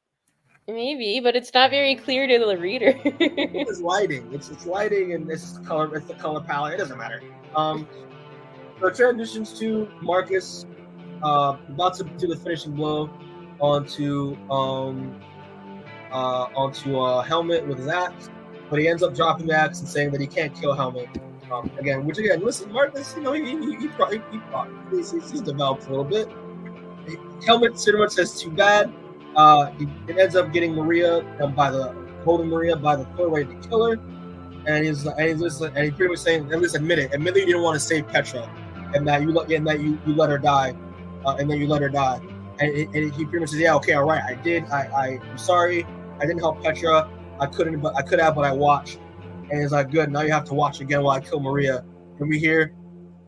Maybe, but it's not very clear to the reader. It's lighting. It's lighting, and it's color. It's the color palette. It doesn't matter. So transitions to Marcus, about to do the finishing blow onto Helmet with his axe, but he ends up dropping the axe and saying that he can't kill Helmet. Listen, Marcus, he's developed a little bit. Helmet pretty much says too bad. It ends up getting Maria holding Maria by the throat, ready to kill her. And he's pretty much saying, at least admit it. Admit that you didn't want to save Petra, and that you let her die, and then you let her die. And he pretty much says, yeah, okay, all right, I did. I'm sorry. I didn't help Petra. I could have, but I watched. And he's like, good. Now you have to watch again while I kill Maria. And we hear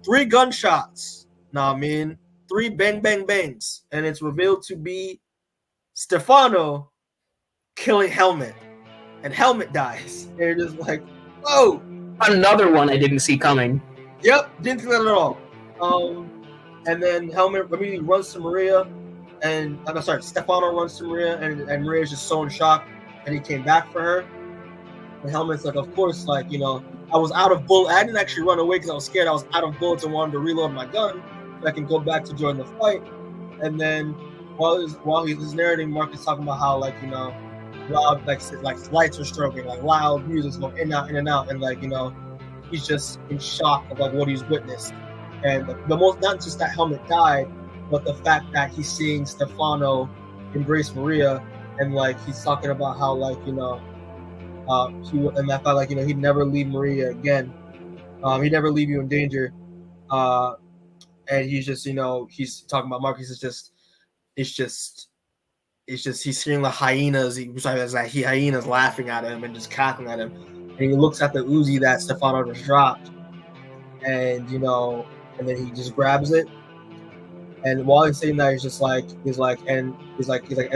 3 gunshots. Nah, I mean 3 bang bang bangs, and it's revealed to be Stefano killing Helmet, and Helmet dies. And you're just like, oh, another one I didn't see coming. Yep, didn't see that at all. And then Helmet immediately runs to Maria, and Stefano runs to Maria, and Maria's just so in shock, and he came back for her. And Helmet's like, of course, like, I was out of bullets. I didn't actually run away because I was scared. I was out of bullets and wanted to reload my gun so I can go back to join the fight. And then while he's narrating, Mark is talking about how, like, loud, like lights are stroking, like loud music's going in and out, and like, he's just in shock of like what he's witnessed. And the most, not just that Helmet died, but the fact that he's seeing Stefano embrace Maria, and like he's talking about how, like, and that fact, like, he'd never leave Maria again. He'd never leave you in danger. And he's just, he's talking about Marcus is just, it's just he's hearing the hyenas. Hyenas laughing at him and just cackling at him. And he looks at the Uzi that Stefano just dropped, and and then he just grabs it. And while he's saying that, he's like, and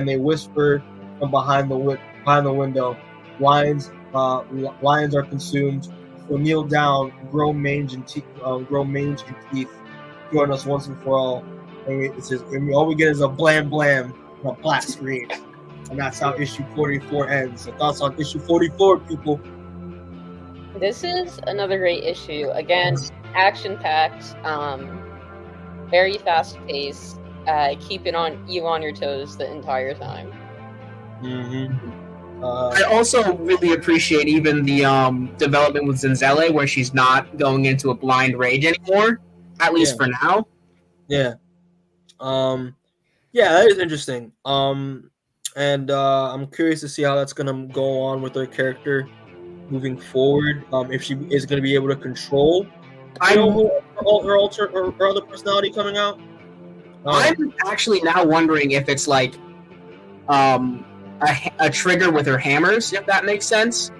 they whisper from behind the window, lions are consumed. So kneel down, grow mange and teeth. Join us once and for all. And all we get is a blam blam on a black screen, and that's how issue 44 ends. So thoughts on issue 44, people? This is another great issue. Again, action-packed, very fast-paced. keeping you on your toes the entire time. I also really appreciate even the development with Zenzelli, where she's not going into a blind rage anymore, at least for now. Yeah. Yeah, that is interesting. And I'm curious to see how that's gonna go on with her character moving forward. If she is gonna be able to control, her other personality coming out. I'm actually now wondering if it's like a trigger with her hammers, if that makes sense.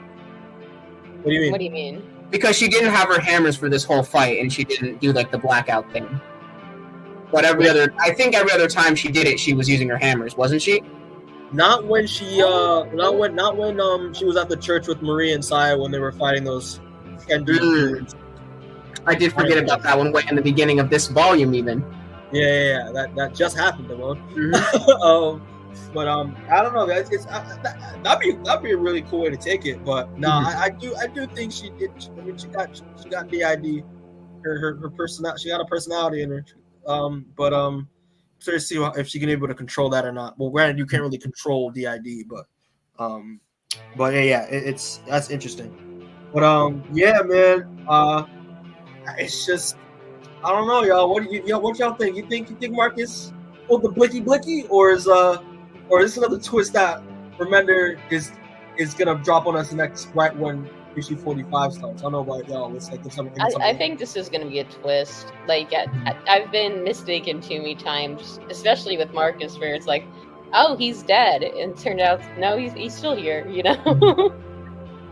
What do you mean? What do you mean? Because she didn't have her hammers for this whole fight, and she didn't do like the blackout thing. But I think every other time she did it, she was using her hammers, wasn't she? Not when she not when she was at the church with Maria and Saya when they were fighting those dudes. I did forget about that one way in the beginning of this volume, even. Yeah. That just happened, Demoan. But I don't know, guys. That'd be a really cool way to take it. But no, I do think she did. I mean, she got DID. Her personality. She got a personality in her. To see if she can be able to control that or not. Well, granted, you can't really control DID, but that's interesting. But yeah, man. It's just I don't know, y'all. What y'all think? You think Marcus pulled the blicky, or is this another twist that Remender is gonna drop on us next right when issue 45 starts? I don't know about y'all. It's like I think this is gonna be a twist. Like I've been mistaken too many times, especially with Marcus, where it's like, oh, he's dead, and it turned out no, he's still here. You know.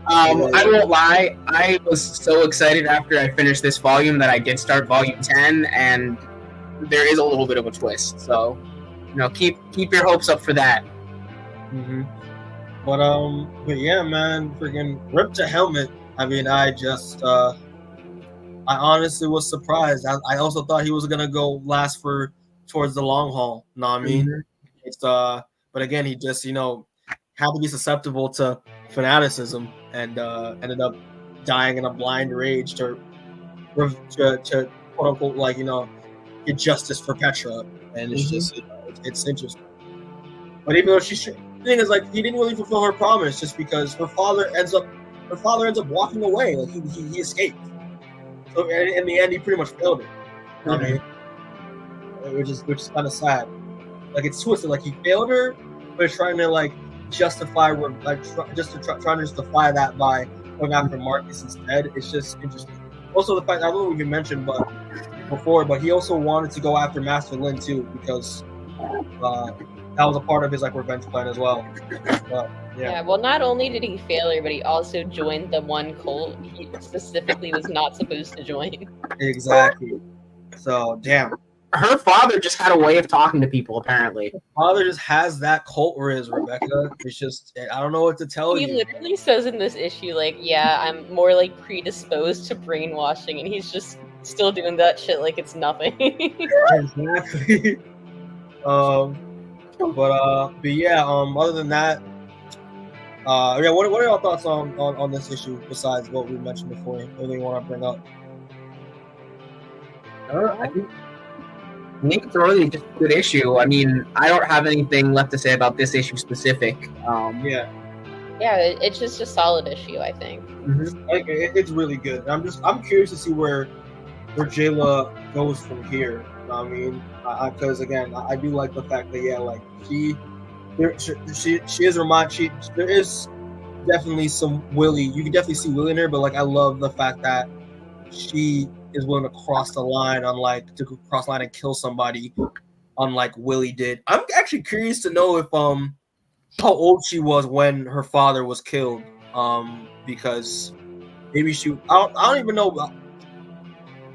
I won't lie. I was so excited after I finished this volume that I did start volume 10, and there is a little bit of a twist. So, keep your hopes up for that. But yeah, man, freaking rip to helmet. I mean, I honestly was surprised. I also thought he was gonna go last towards the long haul. Know what I mean? It's but again, he just had to be susceptible to fanaticism and ended up dying in a blind rage to quote unquote get justice for Petra, and it's just it's interesting. But even though the thing is, like, he didn't really fulfill her promise, just because her father ends up walking away. Like he escaped. So in the end, he pretty much failed her. I mean, which is kind of sad. Like, it's twisted. Like, he failed her, but it's trying to justify trying to justify that by going after Marcus instead. It's just interesting. Also, the fact I don't know if you mentioned before, but he also wanted to go after Master Lin too, because that was a part of his revenge plan as well. Yeah. Well, not only did he fail her, but he also joined the one cult he specifically was not supposed to join. Exactly. So damn. Her father just had a way of talking to people, apparently. Her father just has that cult riz, Rebecca. It's just, I don't know what to tell you. He literally says in this issue, I'm more predisposed to brainwashing, and he's just still doing that shit like it's nothing. Exactly. But yeah, other than that, what are your thoughts on this issue besides what we mentioned before? Anything you want to bring up? I think it's really just a good issue. I mean, I don't have anything left to say about this issue specific. Yeah, it's just a solid issue, I think. It's really good. I'm curious to see where Jayla goes from here. I mean, because again, I do like the fact that she is there is definitely some Willie. You can definitely see Willie in her, but I love the fact that she is willing to cross the line, and kill somebody, unlike Willie did. I'm actually curious to know if how old she was when her father was killed. Because maybe I don't even know.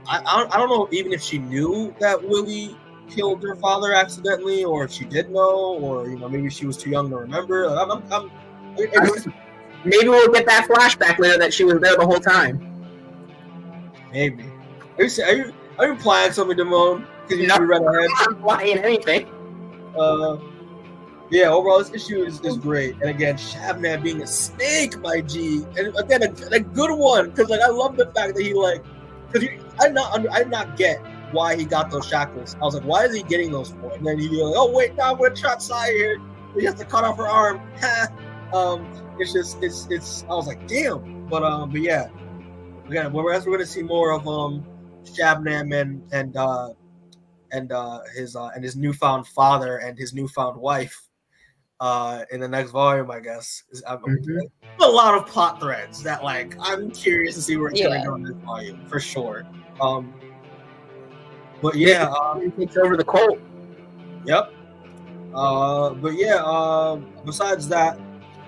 I don't know even if she knew that Willie killed her father accidentally, or if she did know, or maybe she was too young to remember. Maybe we'll get that flashback later that she was there the whole time. Maybe. Are you implying something, Demoan? Because you read ahead. I'm implying anything. Yeah. Overall, this issue is great, and again, Shabnam being a snake, my G, and again a good one, because I love the fact that he because I did not get why he got those shackles. I was like, why is he getting those for? And then he like, oh wait, now I'm gonna trap Syfy here. He has to cut off her arm. It's just it's. I was like, damn. But yeah. Again, we're gonna see more of Shabnam and his newfound father and his newfound wife in the next volume, I guess. A lot of plot threads that like I'm curious to see where it's gonna go in this volume for sure. But yeah, he takes over the cult. Yep. But yeah, besides that,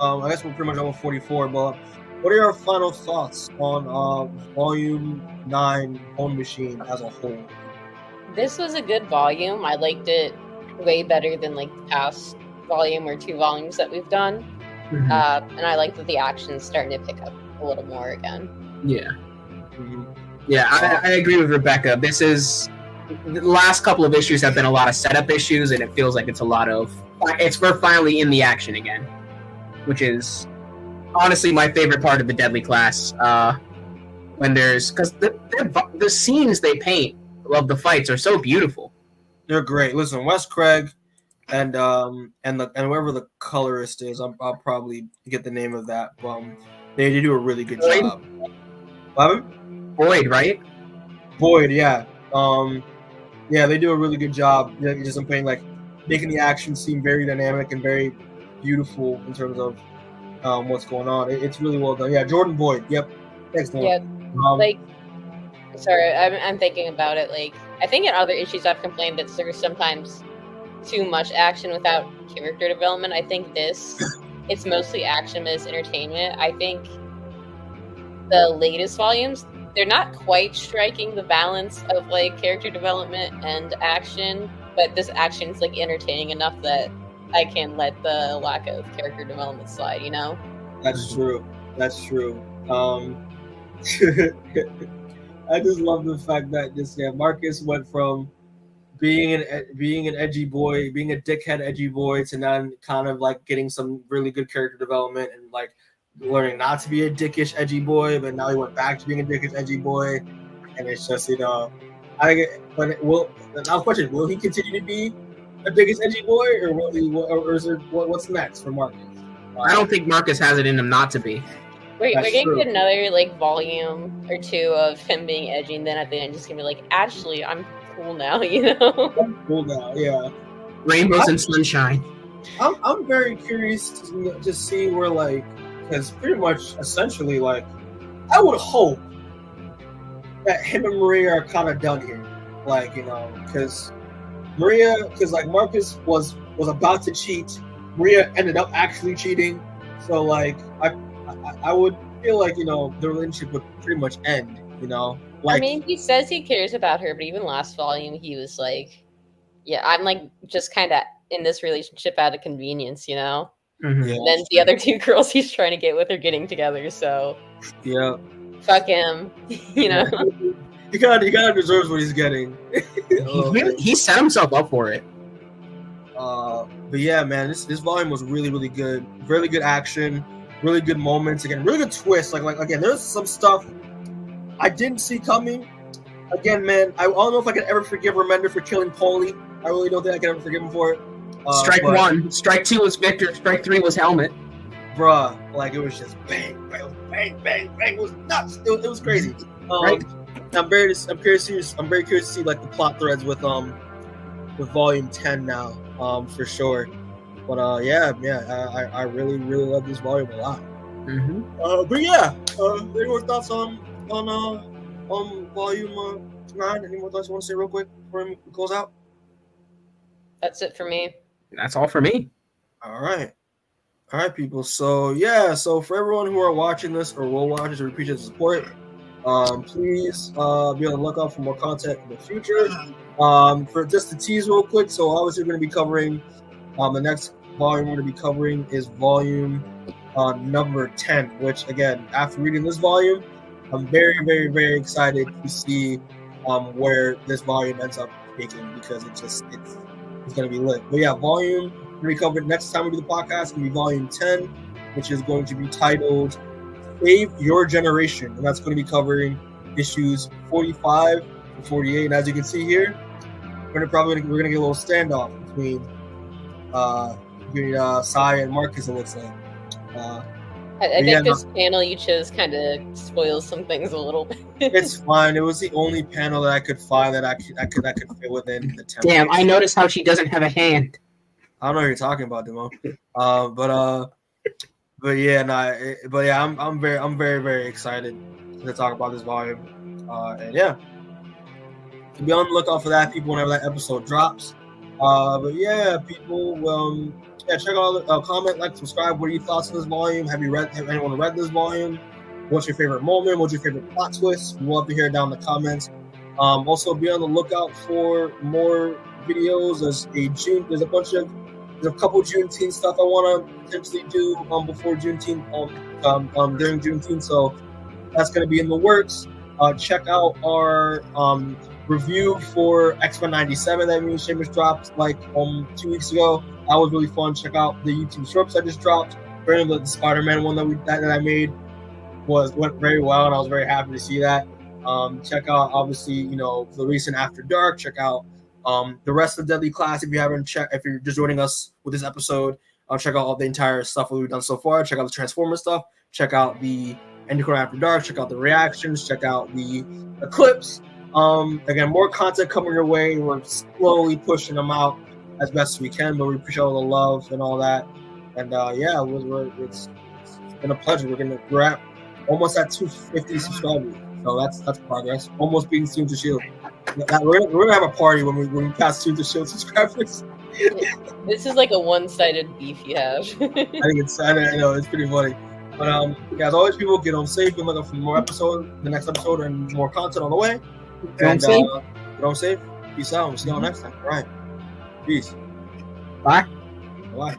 I guess we're pretty much over 44. But what are your final thoughts on Volume 9 Bone Machine as a whole? This was a good volume. I liked it way better than like the past volume or 2 volumes that we've done. And I like that the action's starting to pick up a little more again. Yeah. Yeah, I agree with Rebecca. This is the last couple of issues have been a lot of setup issues, and it feels like we're finally in the action again, which is honestly my favorite part of the Deadly Class. Because the scenes they paint of the fights are so beautiful. They're great. Listen, Wes Craig and whoever the colorist is, I'll probably get the name of that. They do a really good job. Boyd, right? Boyd, yeah. Yeah, they do a really good job. Just like making the action seem very dynamic and very beautiful in terms of what's going on. It's really well done. Yeah, Jordan Boyd. Yep. Excellent. Yeah. Sorry, I'm thinking about it. Like, I think in other issues I've complained that there's sometimes too much action without character development. I think it's mostly action, but it's entertainment. I think the latest volumes, they're not quite striking the balance of like character development and action, but this action is like entertaining enough that I can let the lack of character development slide, you know? That's true. I just love the fact that Marcus went from being an edgy boy, being a dickhead edgy boy, to now kind of like getting some really good character development and like learning not to be a dickish edgy boy, but now he went back to being a dickish edgy boy, and it's just will he continue to be a dickish edgy boy, or is there what's next for Marcus? I don't think Marcus has it in him not to be. We're gonna get another like volume or 2 of him being edgy, and then at the end just gonna be like, actually, I'm cool now, you know? I'm cool now, yeah. Rainbows and sunshine. I'm very curious to just see where like, because pretty much essentially like, I would hope that him and Maria are kind of done here, like, you know, because like Marcus was about to cheat, Maria ended up actually cheating, so like I would feel like, you know, the relationship would pretty much end, you know. Like, I mean, he says he cares about her, but even last volume, he was like, yeah, I'm like just kind of in this relationship out of convenience, you know? Mm-hmm. And then the other 2 girls he's trying to get with are getting together, so yeah, fuck him, you know? He kind of deserves what he's getting. He set himself up for it. But yeah, man, this volume was really, really good. Really good action, really good moments. Again, really good twists. Like again, there's some stuff I didn't see coming. Again, man, I don't know if I can ever forgive Remender for killing Paulie. I really don't think I can ever forgive him for it. Strike 1, strike 2 was Victor, strike 3 was Helmet. Bruh, like it was just bang, bang, bang, bang, bang. It was nuts. It was crazy. Right. I'm very curious to see like the plot threads with volume 10 now, for sure. But I really, really love this volume a lot. Mm-hmm. But yeah, any more thoughts on volume 9? Any more thoughts you want to say real quick before we close out? That's it for me. That's all for me. All right, people. So yeah, for everyone who are watching this or will watch this or appreciate the support, please be on the lookout for more content in the future. For just to tease real quick, so obviously we're going to be covering the next volume we're going to be covering is volume number 10, which again, after reading this volume, I'm very, very, very excited to see where this volume ends up taking, because it's going to be lit. But yeah, volume we're going to be covered next time we do the podcast is going to be volume 10, which is going to be titled Save Your Generation, and that's going to be covering issues 45 for 48. And as you can see here, we're gonna get a little standoff between Syfy and Marcus. It looks like. I think this panel you chose kind of spoils some things a little bit. It's fine. It was the only panel that I could find that I could fit within the template. Damn, I noticed how she doesn't have a hand. I don't know what you're talking about, Demoan. I'm very, very excited to talk about this volume. And yeah, to be on the lookout for that, people, whenever that episode drops. But yeah, people, check out, comment, like, subscribe. What are your thoughts on this volume? Have anyone read this volume? What's your favorite moment? What's your favorite plot twist? We'd love to hear it down in the comments. Also, be on the lookout for more videos. There's a couple Juneteenth stuff I want to potentially do before Juneteenth, during Juneteenth. So that's going to be in the works. Check out our review for X-Men 97 that me and Seamus dropped like 2 weeks ago. That was really fun. Check out the YouTube shorts I just dropped. The Spider-Man one that I made went very well, and I was very happy to see that. Check out, obviously, the recent After Dark. Check out the rest of Deadly Class if you're just joining us with this episode. Check out all the entire stuff that we've done so far. Check out the Transformers stuff. Check out the Endicott After Dark. Check out the reactions. Check out the clips. Again, more content coming your way. We're slowly pushing them out as best as we can, but we appreciate all the love and all that. And it's been a pleasure. We're at almost at 250 subscribers, so that's progress. Almost being Soon to Shield. We're gonna have a party when we pass Soon to Shield subscribers. This is like a one-sided beef you have. I know it's pretty funny. But as always, people, get home safe. We're looking for more episodes, the next episode, and more content on the way. Get home safe. Peace out. We'll see you all next time. All right. Peace. Bye. Bye.